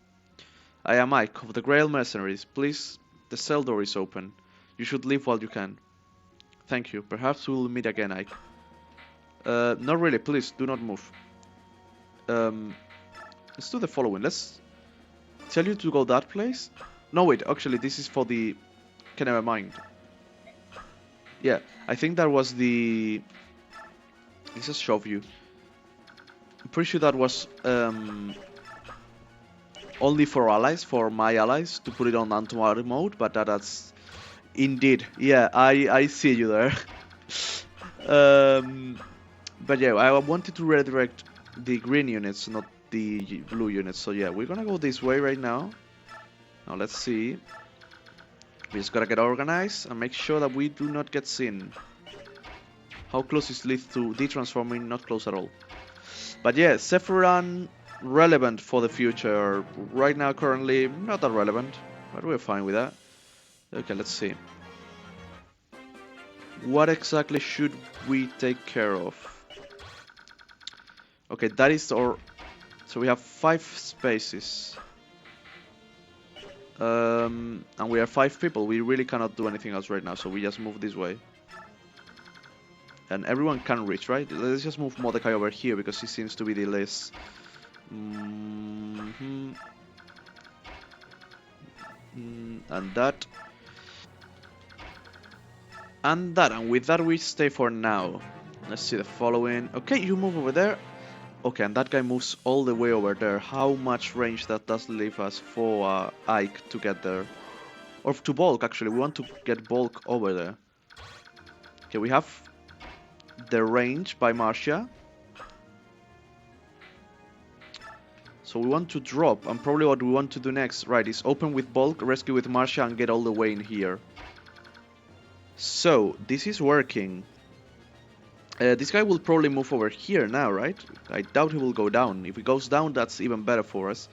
I am Ike, of the Grail Mercenaries. Please, the cell door is open. You should leave while you can. Thank you. Perhaps we will meet again, Ike. Not really. Please, do not move. Um, let's do the following. Let's tell you to go that place. No, wait. Actually, this is for the. Okay, never mind. Yeah, I think that was the. Let's just show you. I'm pretty sure that was only for allies, for my allies, to put it on automatic mode. But that's indeed. Yeah, I see you there. um, but yeah, I wanted to redirect the green units, not the blue units. So yeah, we're gonna go this way right now. Now let's see. We just gotta get organized and make sure that we do not get seen. How close is leads to detransforming? Not close at all. But yeah, Sephiron relevant for the future. Right now, currently, not that relevant, but we're fine with that. Okay, let's see. What exactly should we take care of? Okay, that is our... So we have 5 spaces. And we are 5 people. We really cannot do anything else right now, so we just move this way. And everyone can reach, right? Let's just move Mordecai over here because he seems to be the less... and that. And that. And with that, we stay for now. Let's see the following. Okay, you move over there. Okay, and that guy moves all the way over there. How much range that does leave us for Ike to get there? Or to Bulk, actually. We want to get Bulk over there. Okay, we have the range by Marcia. So we want to drop, and probably what we want to do next, right, is open with Bulk, rescue with Marcia, and get all the way in here. So, this is working. This guy will probably move over here now, right? I doubt he will go down. If he goes down, that's even better for us.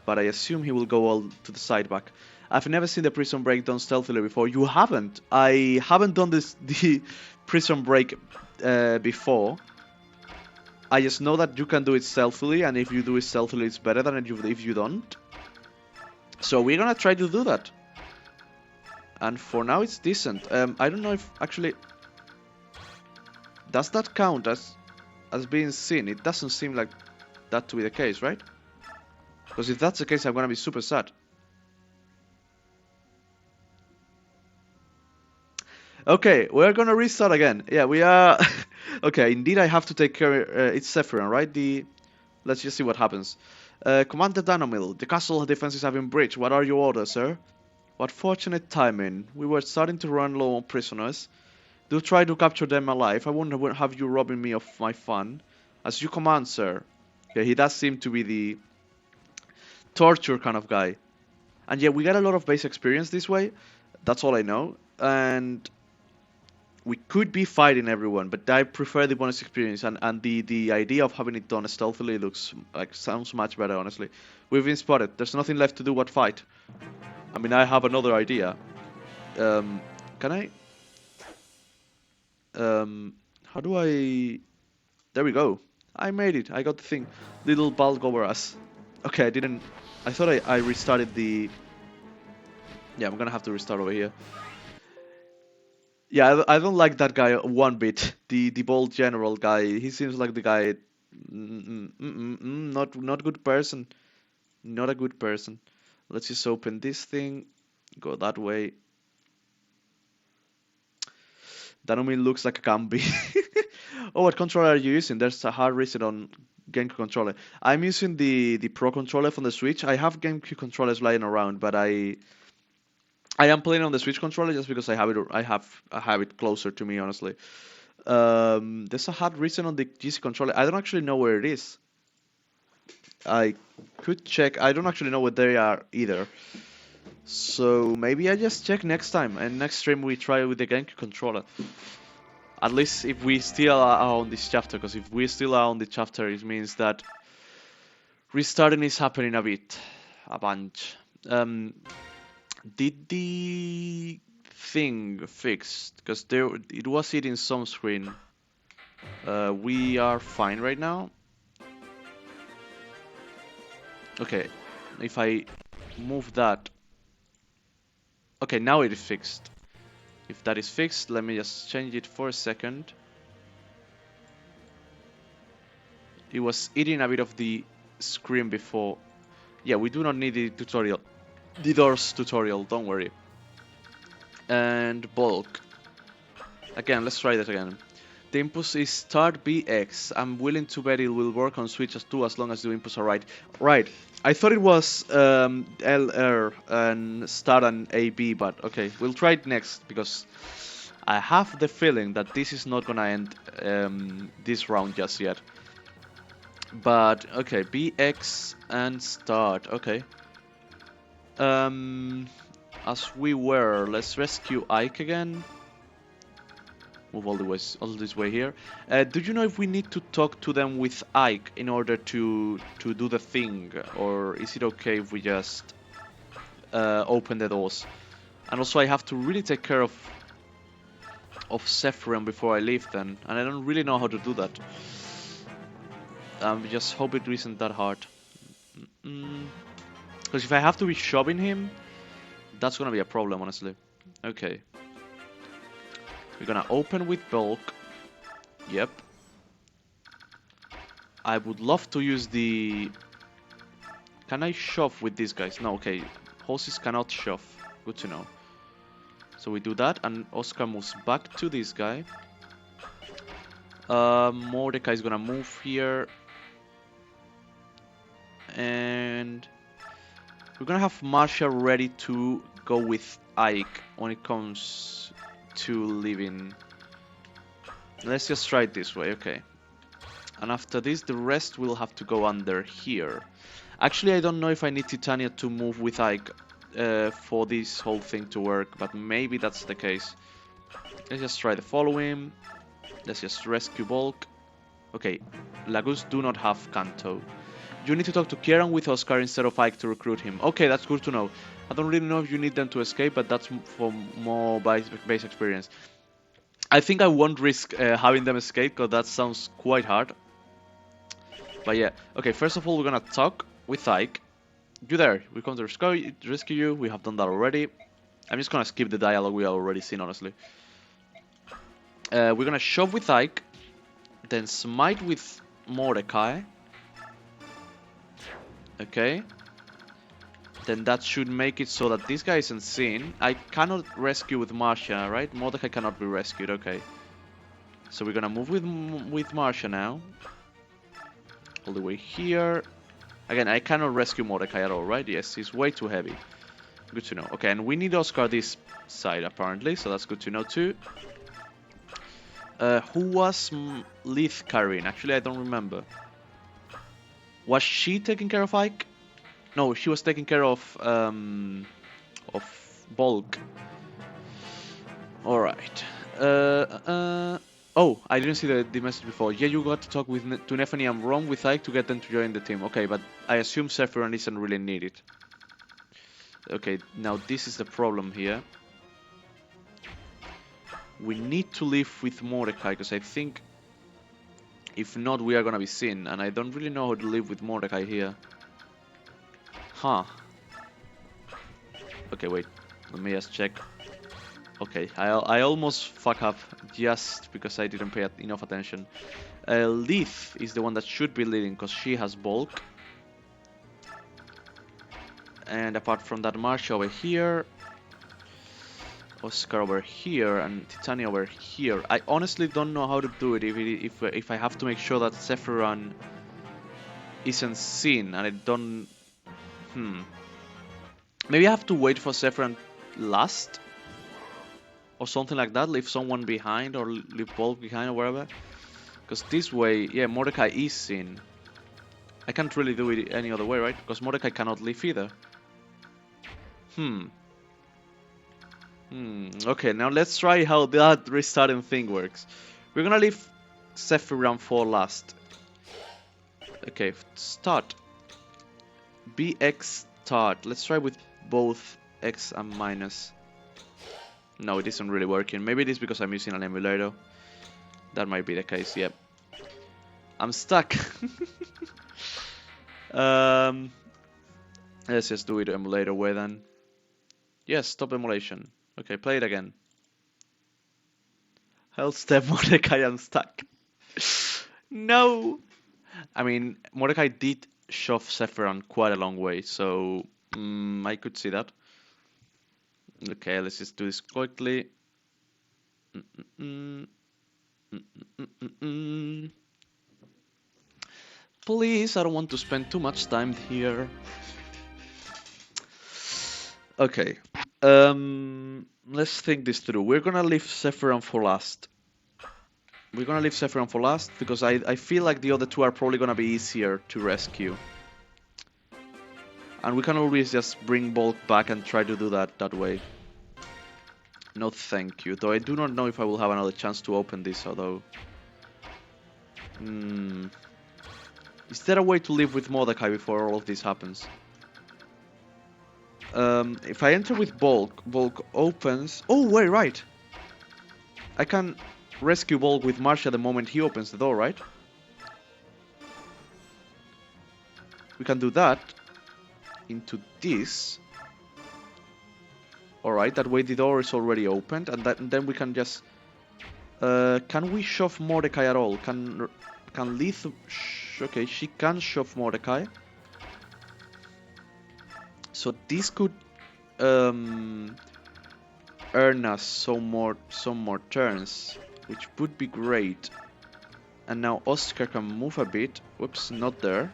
But I assume he will go all to the side back. I've never seen the prison break done stealthily before. You haven't. I haven't done the prison break before. I just know that you can do it stealthily, and if you do it stealthily, it's better than if you don't. So we're gonna try to do that. And for now, it's decent. I don't know if actually... Does that count as being seen? It doesn't seem like that to be the case, right? Because if that's the case, I'm gonna be super sad. Okay, we're gonna restart again. Yeah, we are... Okay, indeed I have to take care... it's Sephiron, right? Let's just see what happens. Commander Danomil, the castle defenses have been breached. What are your orders, sir? What fortunate timing. We were starting to run low on prisoners. Do try to capture them alive. I wouldn't have you robbing me of my fun. As you command, sir. Yeah, he does seem to be the torture kind of guy. And yeah, we got a lot of base experience this way. That's all I know. And we could be fighting everyone, but I prefer the bonus experience. And the idea of having it done stealthily sounds much better, honestly. We've been spotted. There's nothing left to do but fight. I mean, I have another idea. Can I... how do I... There we go. I made it. I got the thing. Little bulk over us. Okay, I didn't... I thought I restarted the... Yeah, I'm gonna have to restart over here. Yeah, I don't like that guy one bit. The bald general guy. He seems like the guy... not good person. Not a good person. Let's just open this thing. Go that way. Danumi looks like a Gambi. Oh, what controller are you using? There's a hard reset on GameCube controller. I'm using the Pro controller from the Switch. I have GameCube controllers lying around, but I am playing on the Switch controller just because I have it closer to me, honestly. There's a hard reset on the GC controller. I don't actually know where it is. I could check. I don't actually know where they are either. So maybe I just check next time, and next stream we try with the GameCube controller. At least if we still are on this chapter, because if we still are on the chapter, it means that restarting is happening a bunch. Did the thing fixed? Because it was hitting some screen. We are fine right now. Okay, if I move that. Okay, now it is fixed. If that is fixed, let me just change it for a second. It was eating a bit of the screen before. Yeah, we do not need the tutorial. The doors tutorial, don't worry. And bulk. Again, let's try that again. The input is start BX. I'm willing to bet it will work on switches too as long as the inputs are right. Right. I thought it was LR and start and AB, but okay, we'll try it next because I have the feeling that this is not gonna end this round just yet. But okay, BX and start. Okay. Um, as we were, let's rescue Ike again. Move all this way here. Do you know if we need to talk to them with Ike in order to do the thing, or is it okay if we just open the doors? And also, I have to really take care of Sephiron before I leave then, and I don't really know how to do that. Just hope it isn't that hard. Because if I have to be shoving him, that's gonna be a problem, honestly. Okay. We're gonna open with bulk. Yep. I would love to use the... Can I shove with these guys? No, okay. Horses cannot shove. Good to know. So we do that, and Oscar moves back to this guy. Mordecai is gonna move here. And... we're gonna have Marcia ready to go with Ike when it comes to living. Let's just try it this way, okay. And after this, the rest will have to go under here. Actually, I don't know if I need Titania to move with Ike for this whole thing to work, but maybe that's the case. Let's just try the following. Let's just rescue Bulk. Okay, Lagos do not have Kanto. You need to talk to Kieran with Oscar instead of Ike to recruit him. Okay, that's good to know. I don't really know if you need them to escape, but that's for more base experience. I think I won't risk having them escape, because that sounds quite hard. But yeah, okay, first of all, we're gonna talk with Ike. You there, we come to rescue you, we have done that already. I'm just gonna skip the dialogue we have already seen, honestly. We're gonna shove with Ike, then smite with Mordecai. Okay. Then that should make it so that this guy isn't seen. I cannot rescue with Marcia, right? Mordecai cannot be rescued, okay. So we're gonna move with Marcia now. All the way here. Again, I cannot rescue Mordecai at all, right? Yes, he's way too heavy. Good to know. Okay, and we need Oscar this side, apparently, so that's good to know too. Who was Leith carrying? Actually, I don't remember. Was she taking care of Ike? No, she was taking care of Bulk. Alright. Oh, I didn't see the message before. Yeah, you got to talk to Nefany and Ron with Ike to get them to join the team. Okay, but I assume Sephiron isn't really needed. Okay, now this is the problem here. We need to live with Mordecai, because I think if not, we are gonna be seen, and I don't really know how to live with Mordecai here. Huh. Okay, wait. Let me just check. Okay, I almost fuck up just because I didn't pay enough attention. Leith is the one that should be leading because she has bulk. And apart from that, Marcia over here, Oscar over here, and Titania over here. I honestly don't know how to do it if I have to make sure that Sephiron isn't seen, and I don't... Maybe I have to wait for Sephiron last? Or something like that, leave someone behind or leave Bulk behind or whatever. Because this way, yeah, Mordecai is seen. I can't really do it any other way, right? Because Mordecai cannot leave either. Okay, now let's try how that restarting thing works. We're gonna leave Sephiron for last. Okay, start. BX start. Let's try with both X and minus. No, it isn't really working. Maybe it is because I'm using an emulator. That might be the case, yep. I'm stuck. Let's just do it emulator way then. Yes, stop emulation. Okay, play it again. Hell step Mordecai, I'm stuck. No! I mean, Mordecai did shove Sephiron quite a long way, so I could see that. Okay, let's just do this quickly. Please, I don't want to spend too much time here. Okay. Let's think this through. We're gonna leave Sephiron for last. Because I feel like the other two are probably gonna be easier to rescue. And we can always just bring Bulk back and try to do that way. No thank you. Though I do not know if I will have another chance to open this, although... Is there a way to live with Mordecai before all of this happens? If I enter with Bulk, Bulk opens... Oh, wait, right! I can rescue Bulk with Marcia the moment he opens the door, right? We can do that into this. Alright, that way the door is already opened, and then we can just... can we shove Mordecai at all? Can Lith... Okay, she can shove Mordecai. So this could earn us some more turns, which would be great. And now Oscar can move a bit. Whoops, not there.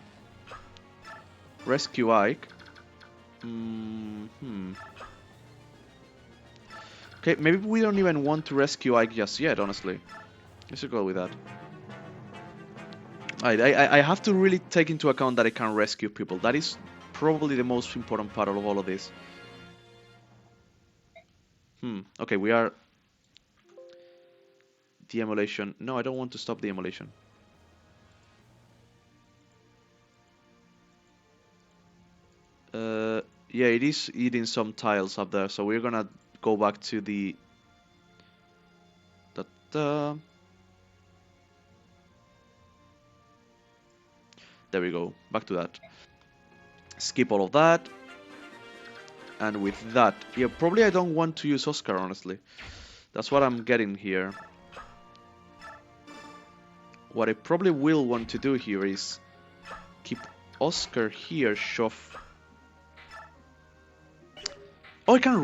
Rescue Ike. Okay, maybe we don't even want to rescue Ike just yet, honestly. Let's go with that. I have to really take into account that I can rescue people. That is probably the most important part of all of this. Okay, we are... The emulation. No, I don't want to stop the emulation. Yeah, it is eating some tiles up there, so we're gonna go back to the... There we go, back to that. Skip all of that. And with that, yeah, probably I don't want to use Oscar, honestly. That's what I'm getting here. What I probably will want to do here is keep Oscar here, shove... Oh, I can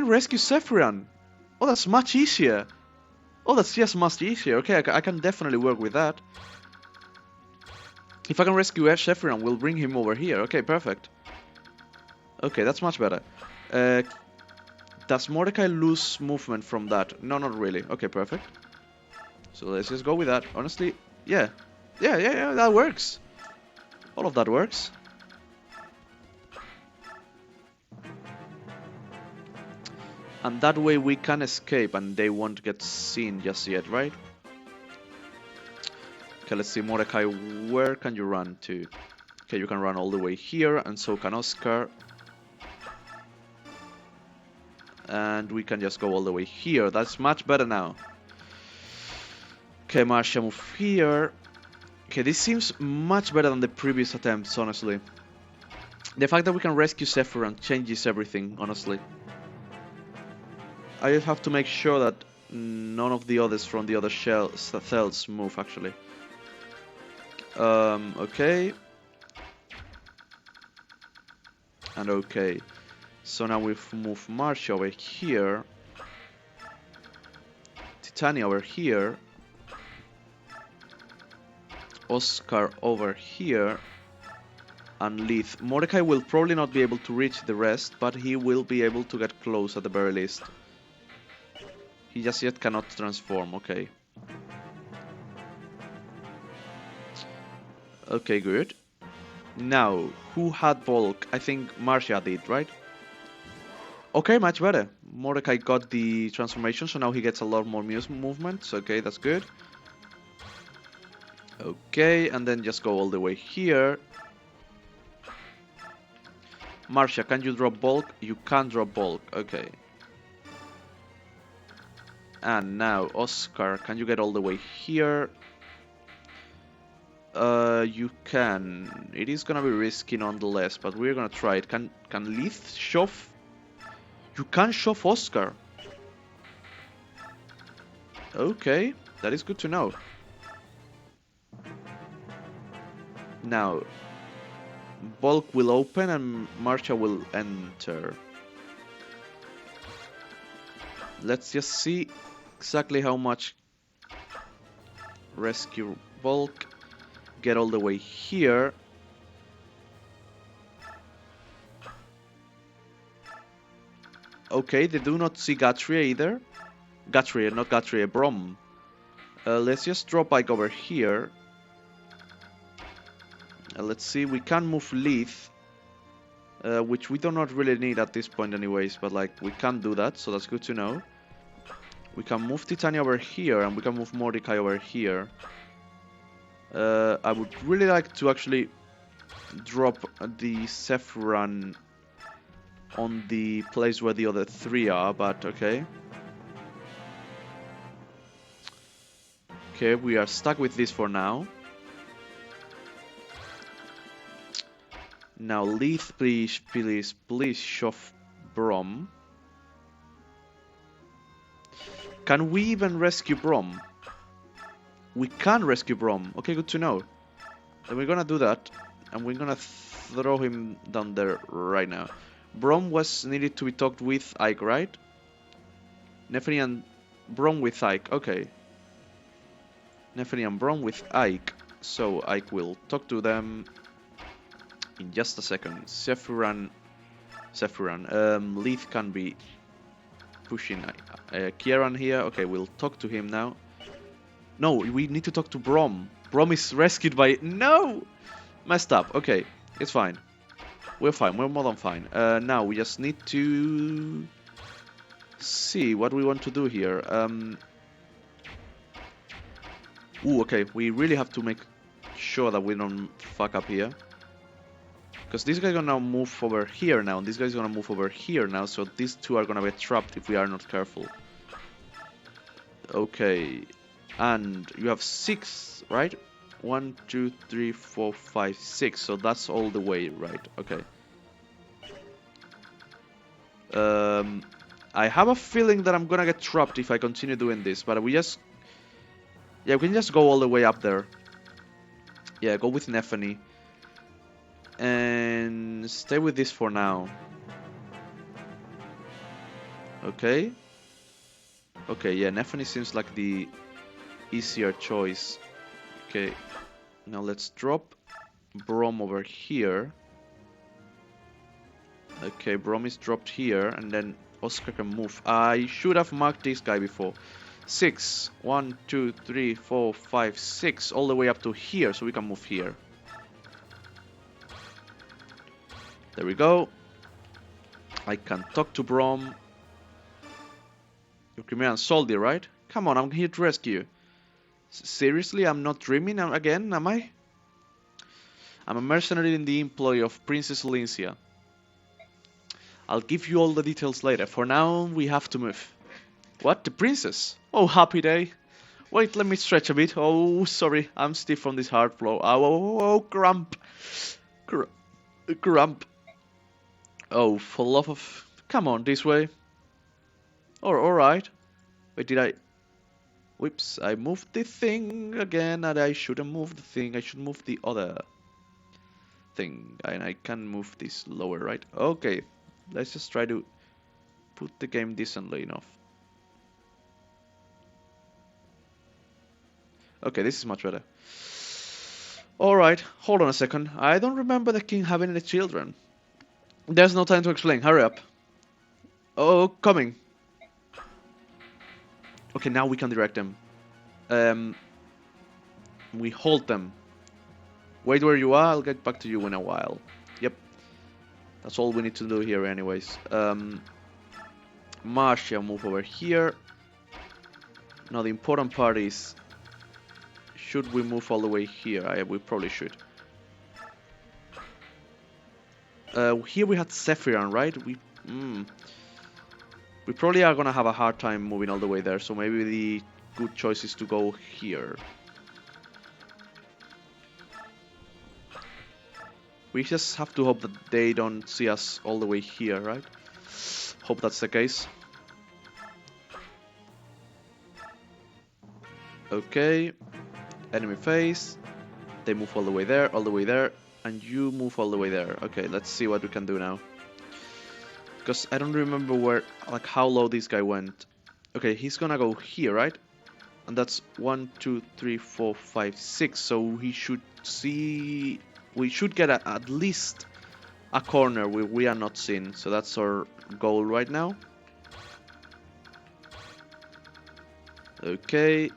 rescue Sephiron! Oh, that's much easier! Oh, that's just much easier. Okay, I can definitely work with that. If I can rescue Sephiron, we'll bring him over here. Okay, perfect. Okay, that's much better. Does Mordecai lose movement from that? No, not really. Okay, perfect. So let's just go with that. Honestly, yeah. Yeah, that works. All of that works. And that way we can escape and they won't get seen just yet, right? Okay, let's see, Mordecai, where can you run to? Okay, you can run all the way here, and so can Oscar. And we can just go all the way here. That's much better now. Okay, Marcia, move here. Okay, this seems much better than the previous attempts, honestly. The fact that we can rescue Sephiron changes everything, honestly. I just have to make sure that none of the others from the other cells move, actually. Okay. And okay. So now we've moved Marcia over here. Titania over here. Oscar over here. And Leith. Mordecai will probably not be able to reach the rest, but he will be able to get close at the very least. He just yet cannot transform, okay. Okay, good. Now, who had bulk? I think Marcia did, right? Okay, much better. Mordecai got the transformation, so now he gets a lot more movements. Okay, that's good. Okay, and then just go all the way here. Marcia, can you drop bulk? You can drop bulk. Okay. And now, Oscar, can you get all the way here? You can. It is gonna be risky nonetheless, but we're gonna try it. Can Leith shove? You can shove Oscar. Okay, that is good to know. Now, Bulk will open and Marcha will enter. Let's just see exactly how much rescue Bulk. Get all the way here. Okay, they do not see Gatria either. Gatria, not Gatria, Brom. Let's just drop Ike over here. Let's see, we can move Leith. Which we do not really need at this point anyways, but like, we can do that, so that's good to know. We can move Titania over here, and we can move Mordecai over here. I would really like to actually drop the Sephiran on the place where the other three are, but okay. Okay, we are stuck with this for now. Now, Leith, please shove Brom. Can we even rescue Brom? We can rescue Brom. Okay, good to know. Then we're gonna do that, and we're gonna throw him down there right now. Brom was needed to be talked with Ike, right? Neferi and Brom with Ike. Okay. Neferi and Brom with Ike. So Ike will talk to them in just a second. Sephiran. Leith can be pushing Kieran here. Okay, we'll talk to him now. No, we need to talk to Brom. Brom is rescued by... No! Messed up. Okay, it's fine. We're fine. We're more than fine. Now, we just need to... see what we want to do here. Ooh, okay. We really have to make sure that we don't fuck up here. Because this guy's gonna move over here now, and this guy's gonna move over here now, so these two are gonna get trapped if we are not careful. Okay. And you have 6, right? 1, 2, 3, 4, 5, 6. So that's all the way, right? Okay. I have a feeling that I'm gonna get trapped if I continue doing this, but we just... yeah, we can just go all the way up there. Yeah, go with Nefani. And stay with this for now. Okay. Okay, yeah, Nefani seems like the easier choice. Okay, now let's drop Brom over here. Okay, Brom is dropped here, and then Oscar can move. I should have marked this guy before. 6. 1, 2, 3, 4, 5, 6. All the way up to here, so we can move here. There we go. I can talk to Brom. You're Crimean soldier, right? Come on, I'm here to rescue you. Seriously, I'm not dreaming again, am I? I'm a mercenary in the employ of Princess Olyncia. I'll give you all the details later. For now, we have to move. What? The princess? Oh, happy day. Wait, let me stretch a bit. Oh, sorry, I'm stiff from this hard flow. Oh, cramp. Cramp. Oh, for love of... Come on, this way. Alright. Wait, did I... Whoops, I moved the thing again, and I shouldn't move the thing. I should move the other thing. And I can move this lower, right? Okay, let's just try to put the game decently enough. Okay, this is much better. Alright, hold on a second. I don't remember the king having any children. There's no time to explain, hurry up. Oh, coming. Okay, now we can direct them. We hold them. Wait where you are, I'll get back to you in a while. Yep. That's all we need to do here anyways. Marcia, move over here. Now the important part is... should we move all the way here? We probably should. Here we had Sephiran, right? We probably are gonna have a hard time moving all the way there, so maybe the good choice is to go here. We just have to hope that they don't see us all the way here, right? Hope that's the case. Okay. Enemy face. They move all the way there, and you move all the way there. Okay, let's see what we can do now. Because I don't remember where, like, how low this guy went. Okay, he's gonna go here, right? And that's 1, 2, 3, 4, 5, 6. So he should see. We should get at least a corner where we are not seen. So that's our goal right now. Okay.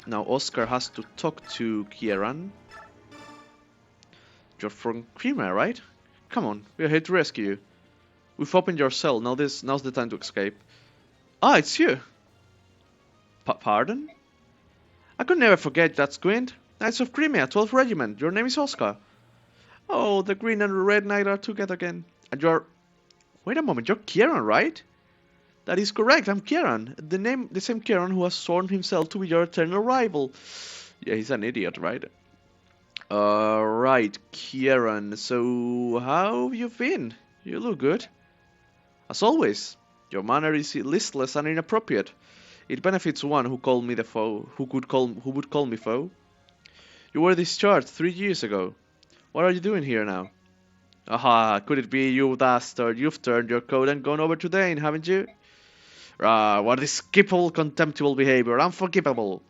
Now Oscar has to talk to Kieran. You're from Crimea, right? Come on, we're here to rescue you. We've opened your cell. Now's the time to escape. Ah, it's you. Pardon? I could never forget that squint. Knights of Crimea, 12th Regiment. Your name is Oscar. Oh, the green and the red knight are together again. And you're... Wait a moment, you're Kieran, right? That is correct, I'm Kieran. The same Kieran who has sworn himself to be your eternal rival. Yeah, he's an idiot, right? Right, Kieran. So, how have you been? You look good. As always, your manner is listless and inappropriate. It benefits one who called me the foe, who would call me foe. You were discharged 3 years ago. What are you doing here now? Aha, could it be you bastard? You've turned your coat and gone over to Dane, haven't you? Ah, what despicable, contemptible behavior, unforgivable.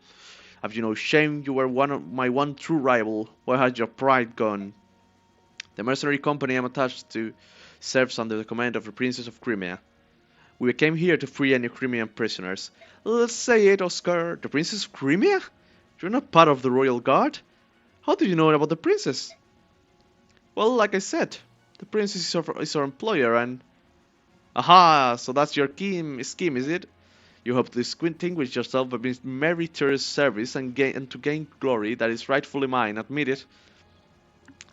Have you no shame? You were my one true rival. Where has your pride gone? The mercenary company I'm attached to serves under the command of the Princess of Crimea. We came here to free any Crimean prisoners. Let's say it, Oscar. The Princess of Crimea? You're not part of the Royal Guard? How do you know about the princess? Well, like I said, the princess is our employer and... Aha, so that's your scheme, is it? You hope to distinguish yourself by being meritorious service and to gain glory that is rightfully mine, admit it.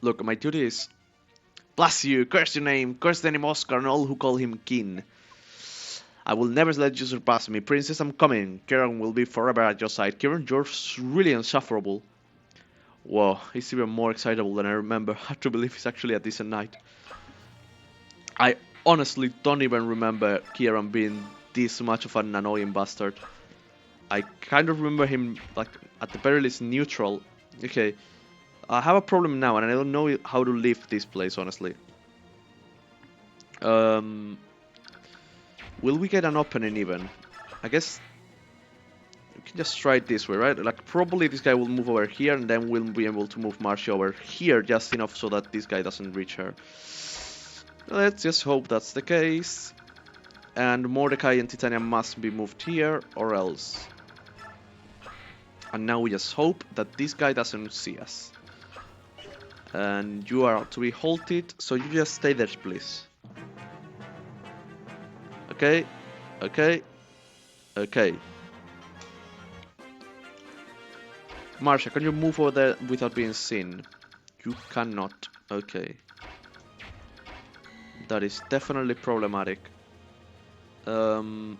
Look, my duty is... Bless you, curse your name, curse the name Oscar and all who call him kin. I will never let you surpass me, princess, I'm coming. Kieran will be forever at your side. Kieran, you're really insufferable. Whoa, he's even more excitable than I remember. Hard to believe he's actually a decent knight. I honestly don't even remember Kieran being this much of an annoying bastard. I kind of remember him, like, at the very least neutral. Okay, I have a problem now and I don't know how to leave this place, honestly. Will we get an opening even? I guess we can just try it this way, right? Like, probably this guy will move over here and then we'll be able to move Marcia over here just enough so that this guy doesn't reach her. Let's just hope that's the case. And Mordecai and Titania must be moved here or else. And now we just hope that this guy doesn't see us. And you are to be halted, so you just stay there, please. Okay, okay, okay. Marcia, can you move over there without being seen? You cannot. Okay. That is definitely problematic. Okay.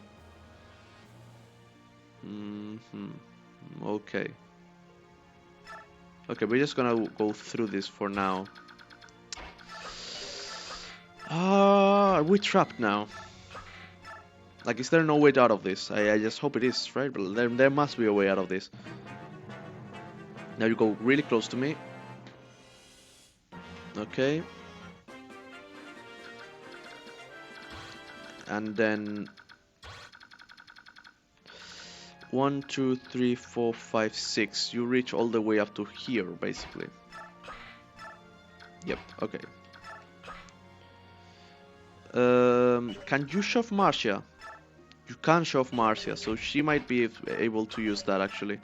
Okay, we're just gonna go through this for now. Are we trapped now? Like, is there no way out of this? I just hope it is, right? But there must be a way out of this. Now you go really close to me. Okay. And then 1, 2, 3, 4, 5, 6. You reach all the way up to here, basically. Yep, okay. Can you shove Marcia? You can shove Marcia, so she might be able to use that actually.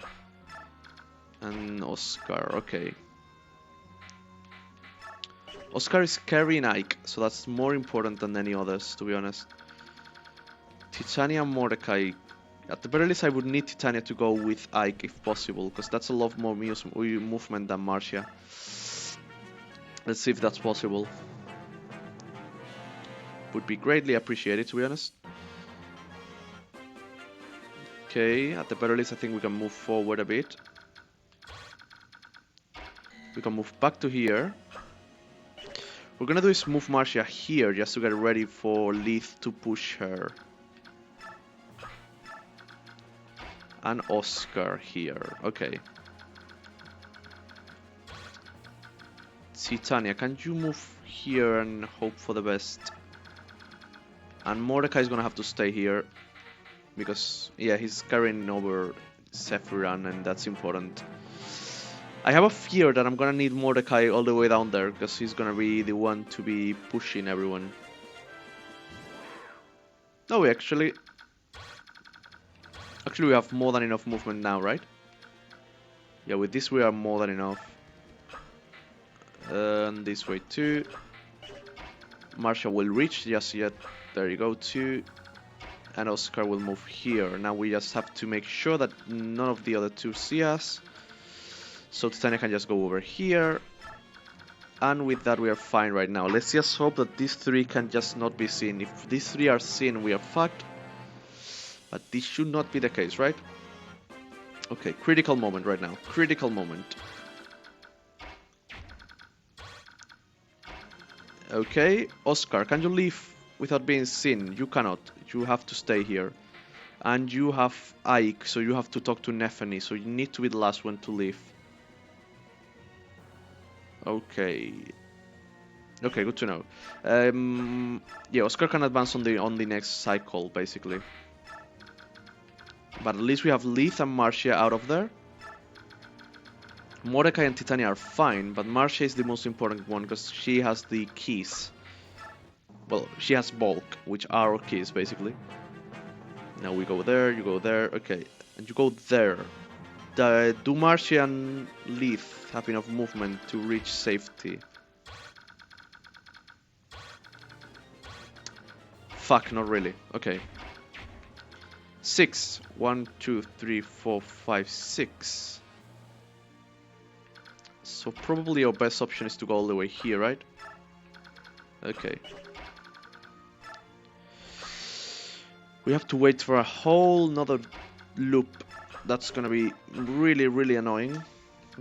And Oscar, okay. Oscar is carrying Ike, so that's more important than any others, to be honest. Titania and Mordecai. At the very least, I would need Titania to go with Ike if possible, because that's a lot more movement than Marcia. Let's see if that's possible. Would be greatly appreciated, to be honest. Okay, at the very least, I think we can move forward a bit. We can move back to here. We're gonna do is move Marcia here, just to get ready for Leith to push her. And Oscar here, okay. Titania, can you move here and hope for the best? And Mordecai is gonna have to stay here because, yeah, he's carrying over Sephiran, and that's important. I have a fear that I'm gonna need Mordecai all the way down there because he's gonna be the one to be pushing everyone. No, we actually we have more than enough movement now, right? Yeah, with this we are more than enough. And this way too. Marshall will reach just yet. There you go too. And Oscar will move here. Now we just have to make sure that none of the other two see us. So Titania can just go over here. And with that we are fine right now. Let's just hope that these three can just not be seen. If these three are seen, we are fucked. But this should not be the case, right? Okay, critical moment right now. Critical moment. Okay, Oscar, can you leave without being seen? You cannot. You have to stay here. And you have Ike, so you have to talk to Nephany, so you need to be the last one to leave. Okay. Okay, good to know. Yeah, Oscar can advance on the next cycle, basically. But at least we have Leith and Marcia out of there. Mordecai and Titania are fine, but Marcia is the most important one because she has the keys. Well, she has bulk, which are our keys, basically. Now we go there, you go there, okay. And you go there. Do Marcia and Leith have enough movement to reach safety? Fuck, not really. Okay. 6. 1, 2, 3, 4, 5, 6. So probably our best option is to go all the way here, right? Okay. We have to wait for a whole nother loop. That's gonna be really, really annoying.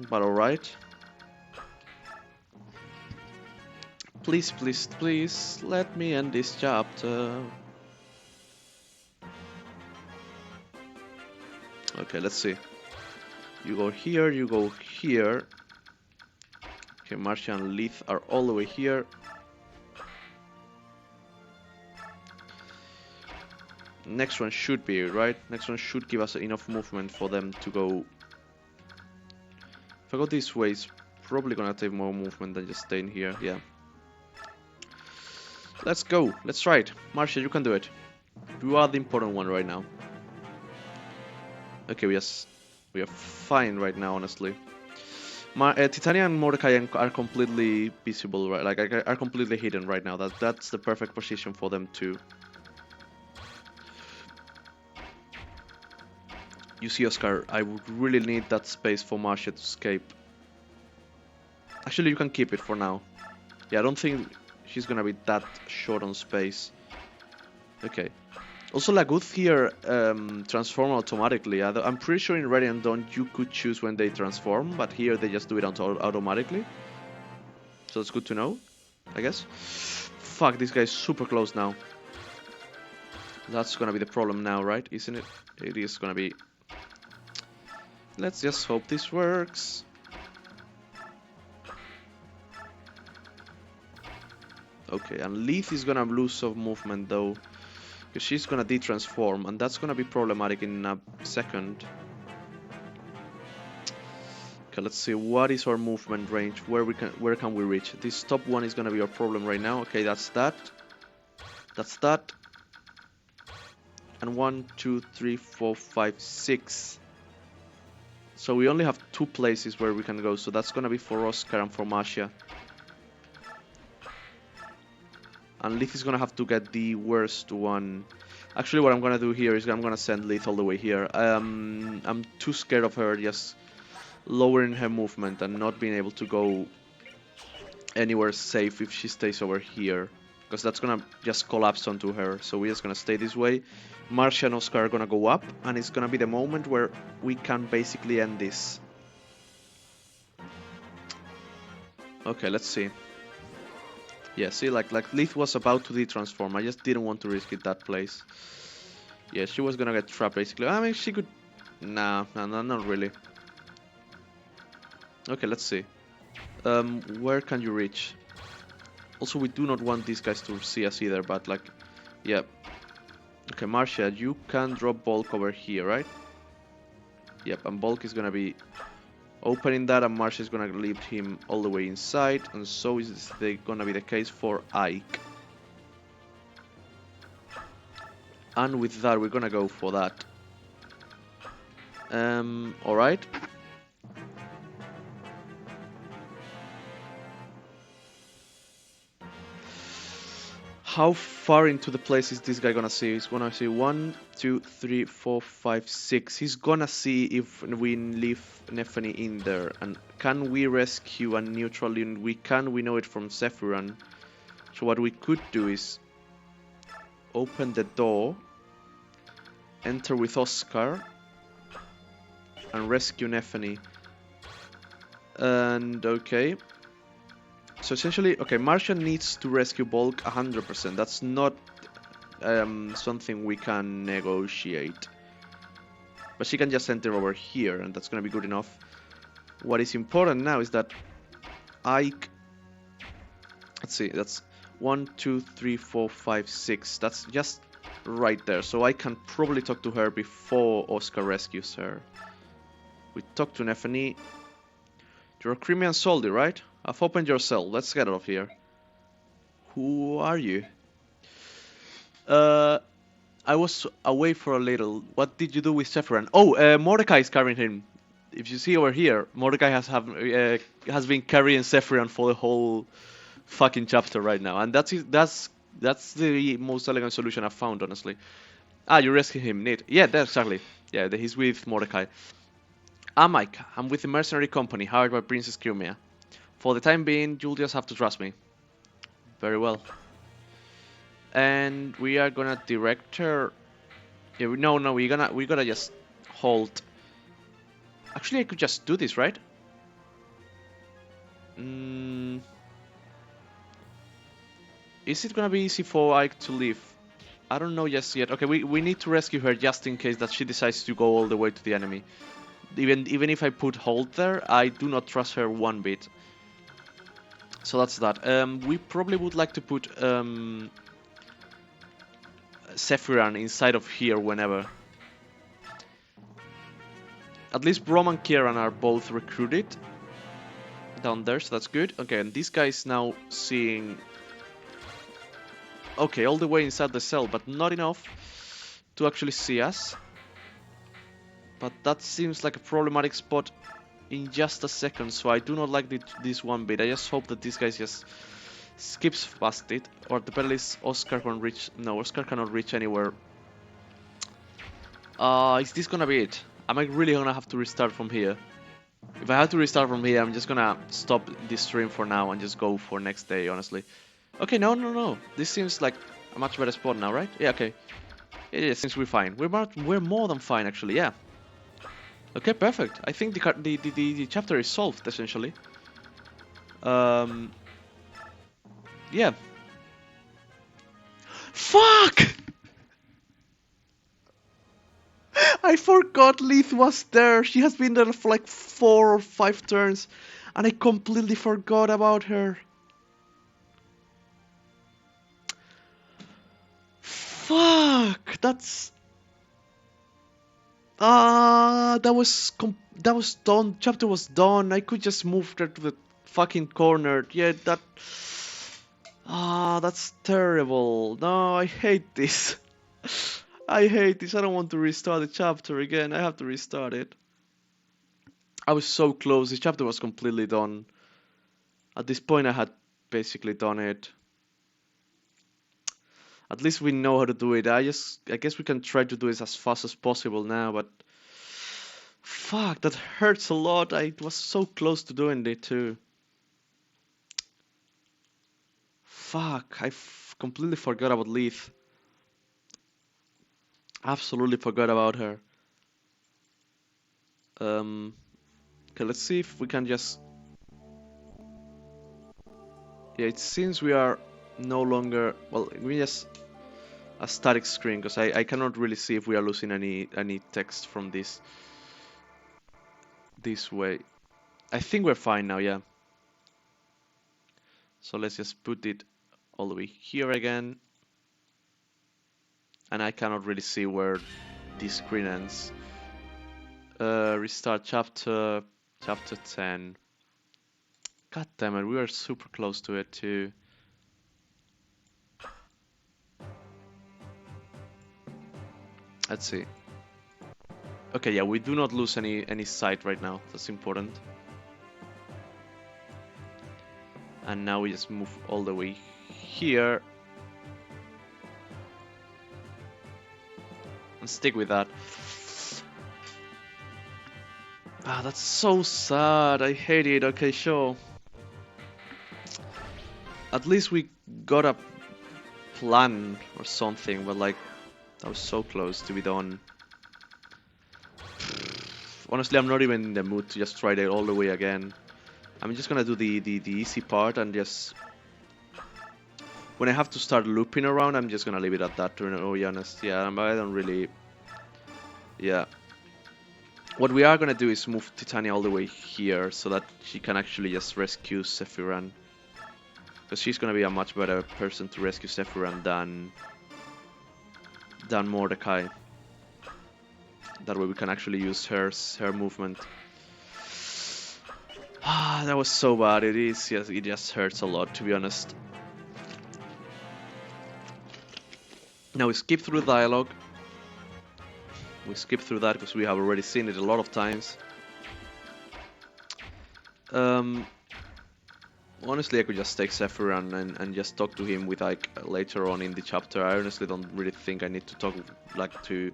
But alright. Please, please, please, let me end this chapter. Okay, let's see. You go here, you go here. Okay, Marcia and Leith are all the way here. Next one should be, right? Next one should give us enough movement for them to go. If I go this way, it's probably gonna take more movement than just staying here, yeah. Let's go, let's try it. Marcia, you can do it. You are the important one right now. Okay, yes, we are fine right now, honestly. Titania and Mordecai are completely visible, right? Like, are completely hidden right now. That's the perfect position for them to. You see, Oscar, I would really need that space for Marcia to escape. Actually, you can keep it for now. Yeah, I don't think she's gonna be that short on space. Okay. Also, Laguth here transform automatically. I'm pretty sure in Ready and Dawn you could choose when they transform, but here they just do it automatically. So it's good to know, I guess. Fuck, this guy's super close now. That's gonna be the problem now, right? Isn't it? It is gonna be. Let's just hope this works. Okay, and Leith is gonna lose some movement though, because she's gonna de-transform, and that's gonna be problematic in a second. Okay, let's see, what is our movement range? Where can we reach? This top one is gonna be our problem right now. Okay, that's that. That's that. And 1, 2, 3, 4, 5, 6. So we only have 2 places where we can go, so that's gonna be for Oscar and for Marcia. And Leith is gonna have to get the worst one. Actually, what I'm gonna do here is I'm gonna send Leith all the way here. I'm too scared of her just lowering her movement and not being able to go anywhere safe if she stays over here. Because that's gonna just collapse onto her. So we're just gonna stay this way. Marcia and Oscar are gonna go up, and it's gonna be the moment where we can basically end this. Okay, let's see. Yeah, see, like Leith was about to de-transform. I just didn't want to risk it that place. Yeah, she was gonna get trapped, basically. I mean, she could. Nah, not really. Okay, let's see. Where can you reach? Also, we do not want these guys to see us either, but like, yeah. Okay, Marcia, you can drop bulk over here, right? Yep, and bulk is gonna be opening that, and Marcia is gonna leave him all the way inside, and so is gonna be the case for Ike. And with that, we're gonna go for that. Alright. How far into the place is this guy gonna see? He's gonna see 1, 2, 3, 4, 5, 6. He's gonna see if we leave Nefany in there. And can we rescue a neutral unit? We can, we know it from Sephiron. So what we could do is open the door, enter with Oscar, and rescue Nefany. And okay. So essentially, okay, Martian needs to rescue Bulk 100%. That's not something we can negotiate. But she can just enter over here, and that's gonna be good enough. What is important now is that Ike... Let's see, that's 1, 2, 3, 4, 5, 6. That's just right there. So I can probably talk to her before Oscar rescues her. We talk to Nefany. You're a Crimean soldier, right? I've opened your cell. Let's get out of here. Who are you? I was away for a little. What did you do with Sephiron? Oh, Mordecai is carrying him. If you see over here, Mordecai has been carrying Sephiron for the whole fucking chapter right now, and that's the most elegant solution I've found, honestly. Ah, you rescue him, neat. Yeah, that's exactly. Yeah, he's with Mordecai. I'm Mike. I'm with the mercenary company hired by Princess Crimea. For the time being, you'll just have to trust me. Very well. And we are gonna direct her. Yeah, no, we gotta just hold. Actually, I could just do this, right? Is it gonna be easy for Ike to leave? I don't know just yet. Okay, we need to rescue her just in case that she decides to go all the way to the enemy. Even if I put hold there, I do not trust her one bit. So that's that. We probably would like to put Sephiron inside of here whenever. At least Brom and Kieran are both recruited down there, so that's good. Okay, and this guy is now seeing... Okay, all the way inside the cell, but not enough to actually see us. But that seems like a problematic spot in just a second, so I do not like this one bit. I just hope that this guy just skips past it, or at the very least Oscar can reach... No, Oscar cannot reach anywhere. Is this gonna be it? Am I really gonna have to restart from here? If I have to restart from here, I'm just gonna stop this stream for now and just go for next day, honestly. Okay, no. This seems like a much better spot now, right? Yeah, okay. Yeah, seems we're fine. We're more than fine, actually, yeah. Okay, perfect. I think the chapter is solved, essentially. Yeah. Fuck! I forgot Leith was there. She has been there for like 4 or 5 turns, and I completely forgot about her. Fuck! That's... that was done. Chapter was done. I could just move her to the fucking corner. Yeah, that... that's terrible. No, I hate this. I hate this. I don't want to restart the chapter again. I have to restart it. I was so close. The chapter was completely done. At this point, I had basically done it. At least we know how to do it. I guess we can try to do this as fast as possible now, but... Fuck, that hurts a lot. I was so close to doing it too. Fuck, I completely forgot about Leith. Absolutely forgot about her. Okay, let's see if we can just... Yeah, it seems we are no longer... Well, we just... A static screen, because I cannot really see if we are losing any text from this way. I think we're fine now, yeah. So let's just put it all the way here again. And I cannot really see where this screen ends. Restart chapter 10. God damn it, we are super close to it too. Let's see. Okay, yeah, we do not lose any sight right now. That's important. And now we just move all the way here. And stick with that. Ah, that's so sad. I hate it. Okay, sure. At least we got a plan or something, but like, that was so close to be done. Honestly, I'm not even in the mood to just try that all the way again. I'm just gonna do the easy part and just... When I have to start looping around, I'm just gonna leave it at that, to be honest. Yeah, I don't really... Yeah. What we are gonna do is move Titania all the way here, so that she can actually just rescue Sephiran. Because she's gonna be a much better person to rescue Sephiran than Mordecai. That way we can actually use her movement. Ah, that was so bad. It is. Yes, it just hurts a lot, to be honest. Now we skip through the dialogue. We skip through that because we have already seen it a lot of times. Honestly, I could just take Sephiran and just talk to him with Ike later on in the chapter. I honestly don't really think I need to talk like to...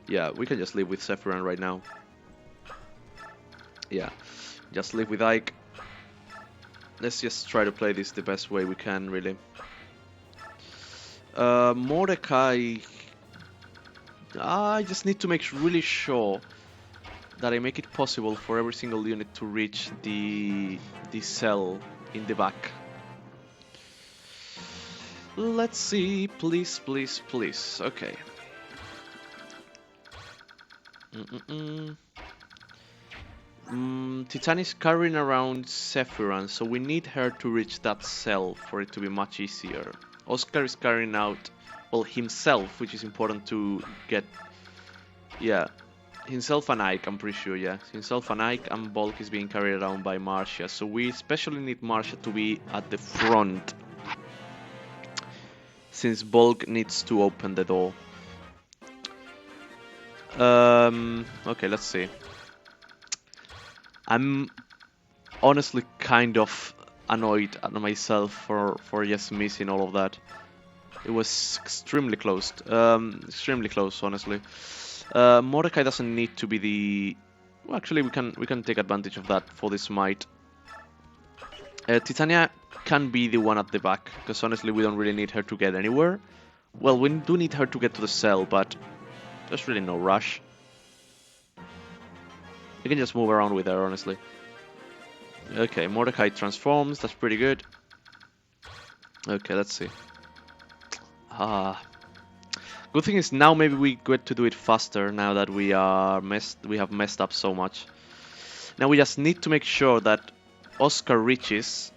Yeah, we can just live with Sephiran right now. Yeah, just live with Ike. Let's just try to play this the best way we can, really. Mordecai... I just need to make really sure that I make it possible for every single unit to reach the cell in the back. Let's see, please, please, please. Okay. Titani's carrying around Sephiran, so we need her to reach that cell for it to be much easier. Oscar is carrying out, well, himself, which is important to get. Yeah, himself and Ike, I'm pretty sure, yeah. Himself and Ike, and Bulk is being carried around by Marcia, so we especially need Marcia to be at the front, since Bulk needs to open the door. Okay, let's see. I'm honestly kind of annoyed at myself for just missing all of that. It was extremely close. Extremely close, honestly. Mordecai doesn't need to be the... Well, actually, we can take advantage of that for this might. Titania can be the one at the back, because honestly, we don't really need her to get anywhere. Well, we do need her to get to the cell, but there's really no rush. You can just move around with her, honestly. Okay, Mordecai transforms. That's pretty good. Okay, let's see. Good thing is now maybe we get to do it faster now that we have messed up so much. Now we just need to make sure that Oscar reaches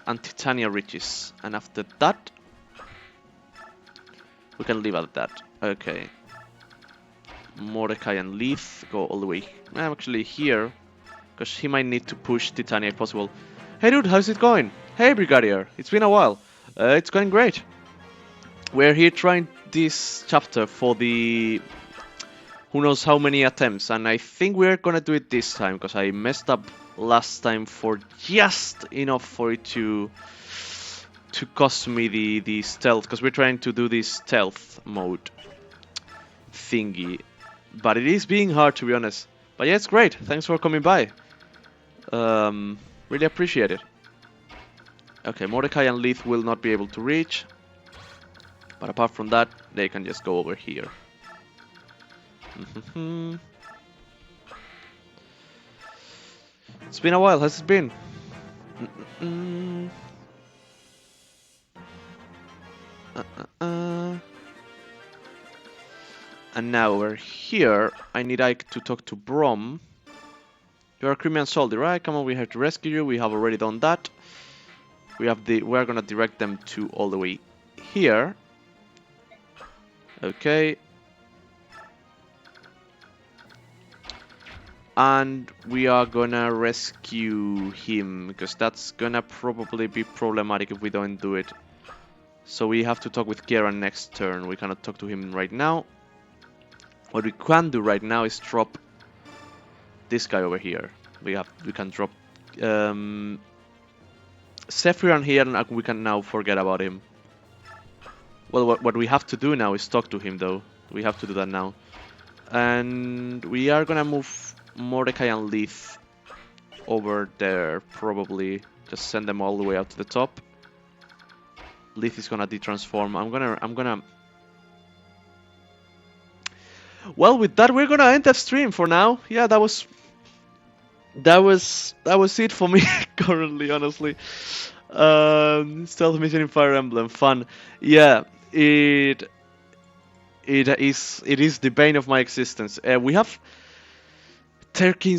and Titania reaches, and after that we can leave at that. Okay. Mordecai and Leith go all the way. I'm actually here because he might need to push Titania if possible. Hey dude, how's it going? Hey Brigadier, it's been a while. It's going great. We're here trying this chapter for the who knows how many attempts, and I think we're gonna do it this time because I messed up last time for just enough for it to cost me the stealth, because we're trying to do this stealth mode thingy, but it is being hard, to be honest. But yeah, it's great. Thanks for coming by. Really appreciate it. Okay, Mordecai and Leith will not be able to reach. But apart from that, they can just go over here. It's been a while, has it been? And now we're here. I need Ike to talk to Brom. You're a Crimean soldier, right? Come over here to rescue you. We have already done that. we're gonna direct them to all the way here. Okay. And we are gonna rescue him, because that's gonna probably be problematic if we don't do it. So we have to talk with Kieran next turn. We cannot talk to him right now. What we can do right now is drop this guy over here. We can drop Sephiran here, and we can now forget about him. Well, what we have to do now is talk to him, though. We have to do that now. And we are gonna move Mordecai and Leith over there, probably. Just send them all the way out to the top. Leith is gonna detransform. I'm gonna... Well, with that, we're gonna end the stream for now. Yeah, that was it for me currently, honestly. Stealth mission in Fire Emblem, fun. Yeah, it is the bane of my existence. We have taken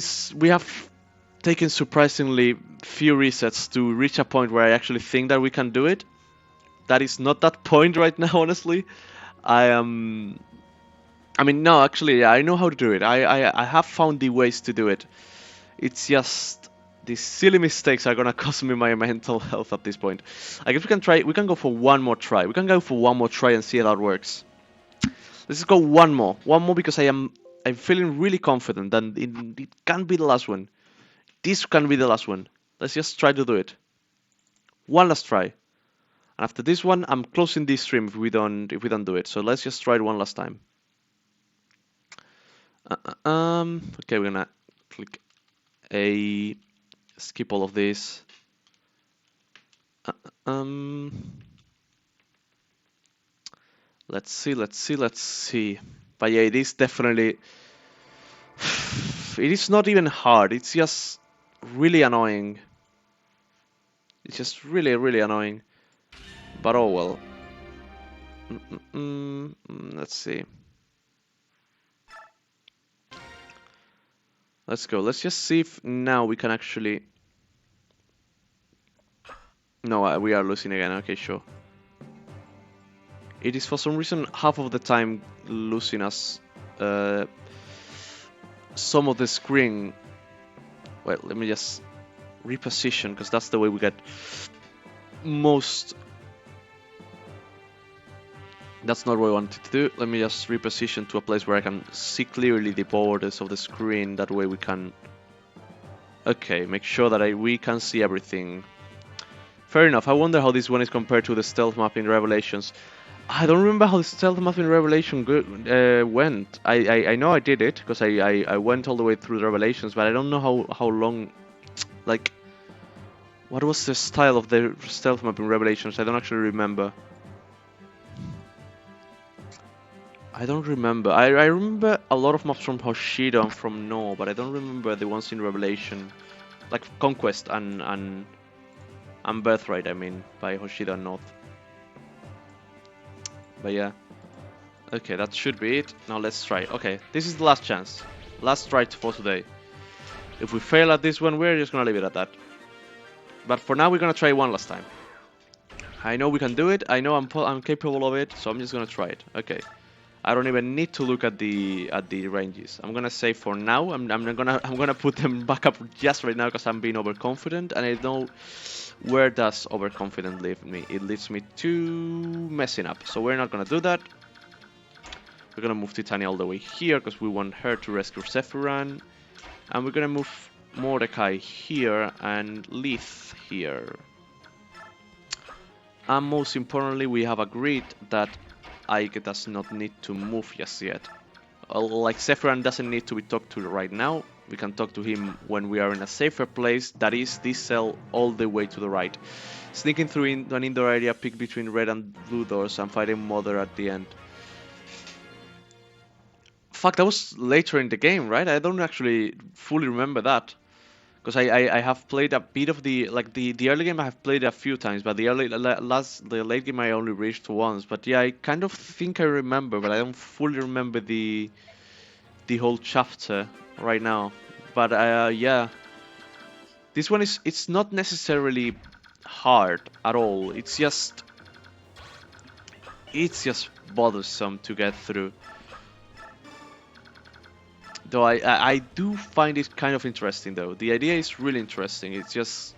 surprisingly few resets to reach a point where I actually think that we can do it. That is not that point right now, honestly. I mean, no, actually, yeah, I know how to do it. I have found the ways to do it. It's just these silly mistakes are gonna cost me my mental health at this point. I guess we can try. We can go for one more try. We can go for one more try and see how that works. Let's just go one more because I'm feeling really confident that it can be the last one. This can be the last one. Let's just try to do it. One last try. And after this one, I'm closing this stream if we don't do it. So let's just try it one last time. Okay, we're gonna click A, skip all of this. Let's see. But yeah, it is definitely... It is not even hard, it's just really annoying. It's just really, really annoying. But oh well. Let's see. Let's go. Let's just see if now we can actually... No, we are losing again. Okay, sure. It is for some reason half of the time losing us some of the screen. Well, let me just reposition, because that's the way we get most... That's not what I wanted to do. Let me just reposition to a place where I can see clearly the borders of the screen. That way we can... Okay, make sure that we can see everything. Fair enough. I wonder how this one is compared to the stealth map in Revelations. I don't remember how the stealth map in Revelation went. I know I did it, because I went all the way through the Revelations, but I don't know how long... Like, what was the style of the stealth map in Revelations? I don't actually remember. I don't remember. I remember a lot of maps from Hoshido and from No, but I don't remember the ones in Revelation. Like Conquest and Birthright, I mean, by Hoshido and North. But yeah. Okay, that should be it. Now let's try. Okay, this is the last chance. Last try for today. If we fail at this one, we're just gonna leave it at that. But for now, we're gonna try one last time. I know we can do it. I know I'm capable of it, so I'm just gonna try it. Okay. I don't even need to look at the ranges. I'm gonna say for now, I'm gonna put them back up just right now because I'm being overconfident, and I know where does overconfident leave me. It leads me to messing up. So we're not gonna do that. We're gonna move Titania all the way here because we want her to rescue Sephiran, and we're gonna move Mordecai here and Leith here. And most importantly, we have agreed that Ike does not need to move just yet. Like Sephiran doesn't need to be talked to right now. We can talk to him when we are in a safer place, that is this cell all the way to the right. Sneaking through an indoor area, pick between red and blue doors, and fighting Mother at the end. Fuck, that was later in the game, right? I don't actually fully remember that. Because I have played a bit of the early game I have played a few times, but the late game I only reached once. But yeah, I kind of think I remember, but I don't fully remember the whole chapter right now. But yeah, this one it's not necessarily hard at all. It's just bothersome to get through. Though I do find it kind of interesting though. The idea is really interesting. It's just,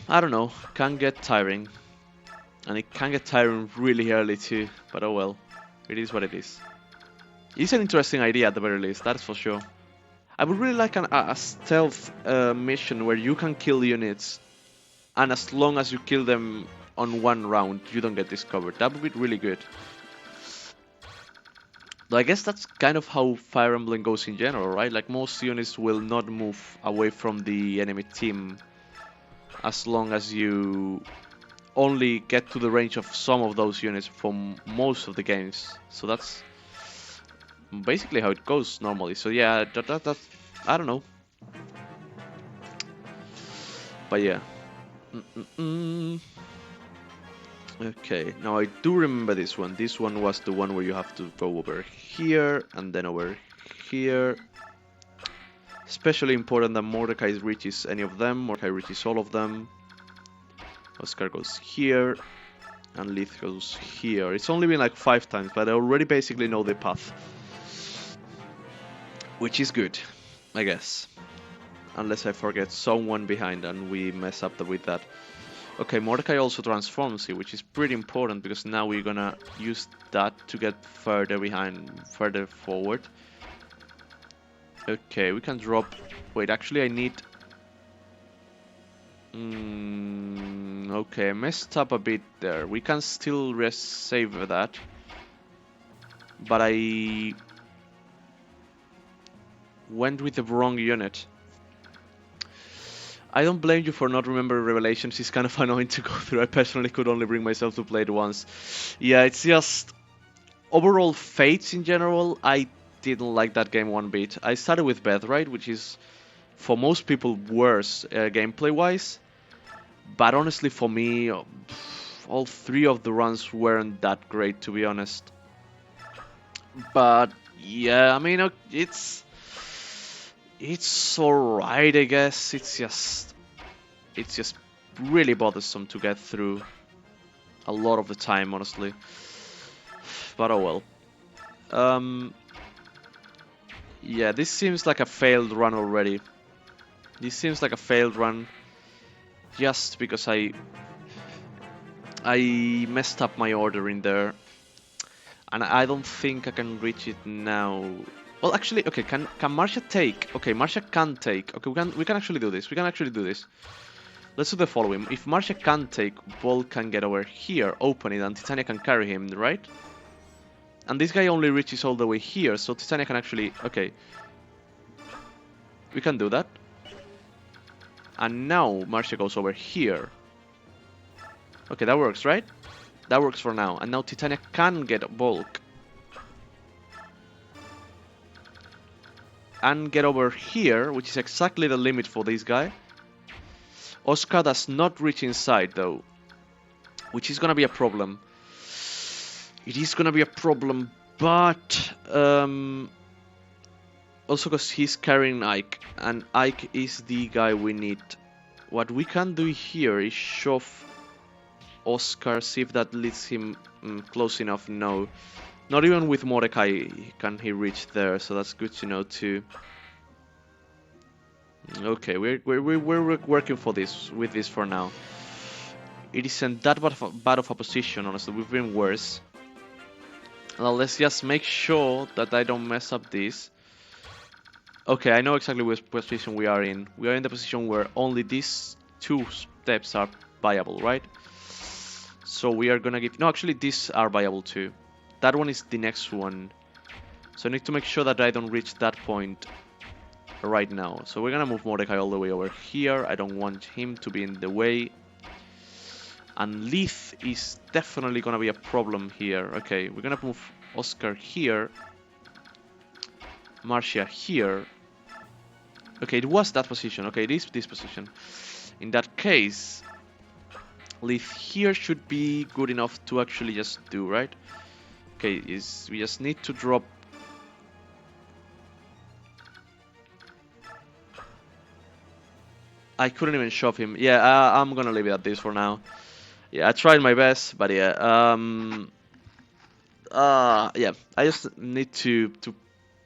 I don't know, can get tiring. And it can get tiring really early too, but oh well. It is what it is. It's an interesting idea at the very least, that's for sure. I would really like a stealth mission where you can kill units, and as long as you kill them on one round, you don't get discovered. That would be really good. Though I guess that's kind of how Fire Emblem goes in general, right? Like most units will not move away from the enemy team as long as you only get to the range of some of those units from most of the games. So that's basically how it goes normally. So yeah, that I don't know. But yeah. Okay, now I do remember this one. This one was the one where you have to go over here and then over here. Especially important that Mordecai reaches any of them. Mordecai reaches all of them. Oscar goes here. And Leith goes here. It's only been like 5 times, but I already basically know the path. Which is good, I guess. Unless I forget someone behind and we mess up with that. Okay, Mordecai also transforms here, which is pretty important because now we're gonna use that to get further forward. Okay, we can drop... Wait, actually I need... okay, I messed up a bit there. We can still save that. But I... went with the wrong unit. I don't blame you for not remembering Revelations. It's kind of annoying to go through. I personally could only bring myself to play it once. Yeah, it's just... Overall, Fates in general, I didn't like that game one bit. I started with Beth, right? Which is, for most people, worse gameplay-wise. But honestly, for me, all 3 of the runs weren't that great, to be honest. But, yeah, I mean, it's alright, I guess. It's just really bothersome to get through a lot of the time, honestly. But oh well. Yeah, this seems like a failed run already. This seems like a failed run just because I messed up my order in there. And I don't think I can reach it now. Well, actually, okay, can Marcia take? Okay, Marcia can take. Okay, we can actually do this. We can actually do this. Let's do the following. If Marcia can take, Bolt can get over here, open it, and Titania can carry him, right? And this guy only reaches all the way here, so Titania can actually... Okay. We can do that. And now Marcia goes over here. Okay, that works, right? That works for now. And now Titania can get bulk. And get over here, which is exactly the limit for this guy. Oscar does not reach inside, though. Which is gonna be a problem. It is gonna be a problem, but... also because he's carrying Ike. And Ike is the guy we need. What we can do here is shove Oscar, see if that leads him close enough. No. Not even with Mordecai can he reach there, so that's good to know too. Okay, we're working with this for now. It isn't that bad of a position, honestly. We've been worse. Now let's just make sure that I don't mess up this. Okay, I know exactly which position we are in. We are in the position where only these 2 steps are viable, right? So we are gonna give... No, actually these are viable too. That one is the next one. So I need to make sure that I don't reach that point right now. So we're gonna move Mordecai all the way over here. I don't want him to be in the way. And Leith is definitely gonna be a problem here. Okay, we're gonna move Oscar here. Marcia here. Okay, it was that position. Okay, it is this position. In that case, Leith here should be good enough to actually just do, right? Okay, we just need to drop... I couldn't even shove him. Yeah, I'm gonna leave it at this for now. Yeah, I tried my best, but yeah. Yeah. I just need to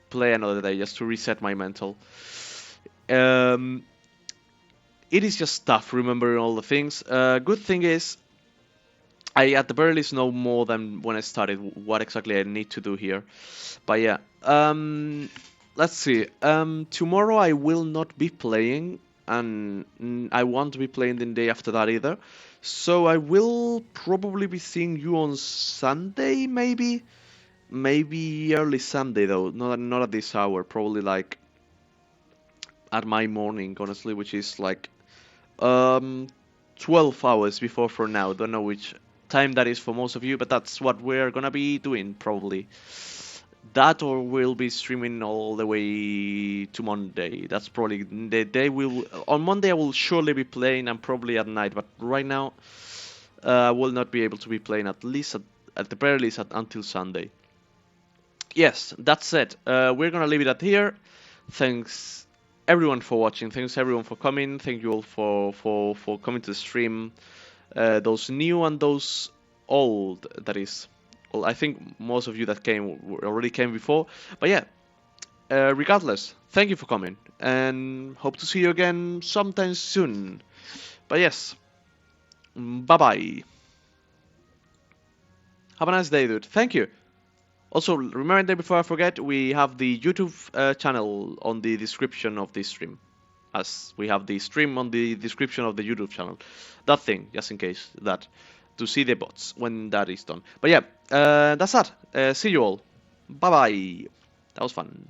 play another day just to reset my mental. Um, it is just tough remembering all the things. Good thing is I at the very least know more than when I started what exactly I need to do here. But yeah, let's see. Tomorrow I will not be playing, and I won't be playing the day after that either. So I will probably be seeing you on Sunday, maybe early Sunday though. Not at this hour. Probably like at my morning, honestly, which is like um 12 hours before for now. Don't know which time that is for most of you, but that's what we're gonna be doing probably. That or we'll be streaming all the way to Monday. That's probably the day we'll. On Monday, I will surely be playing and probably at night, but right now, I will not be able to be playing at the very least until Sunday. Yes, that's it. We're gonna leave it at here. Thanks everyone for watching. Thanks everyone for coming. Thank you all for coming to the stream. Those new and those old, that is. Well, I think most of you that came already came before. But yeah, regardless, thank you for coming and hope to see you again sometime soon. But yes, bye bye. Have a nice day, dude. Thank you. Also, remember before I forget, we have the YouTube channel on the description of this stream. As we have the stream on the description of the YouTube channel. That thing, just in case that. To see the bots when that is done. But yeah, that's that. See you all. Bye bye. That was fun.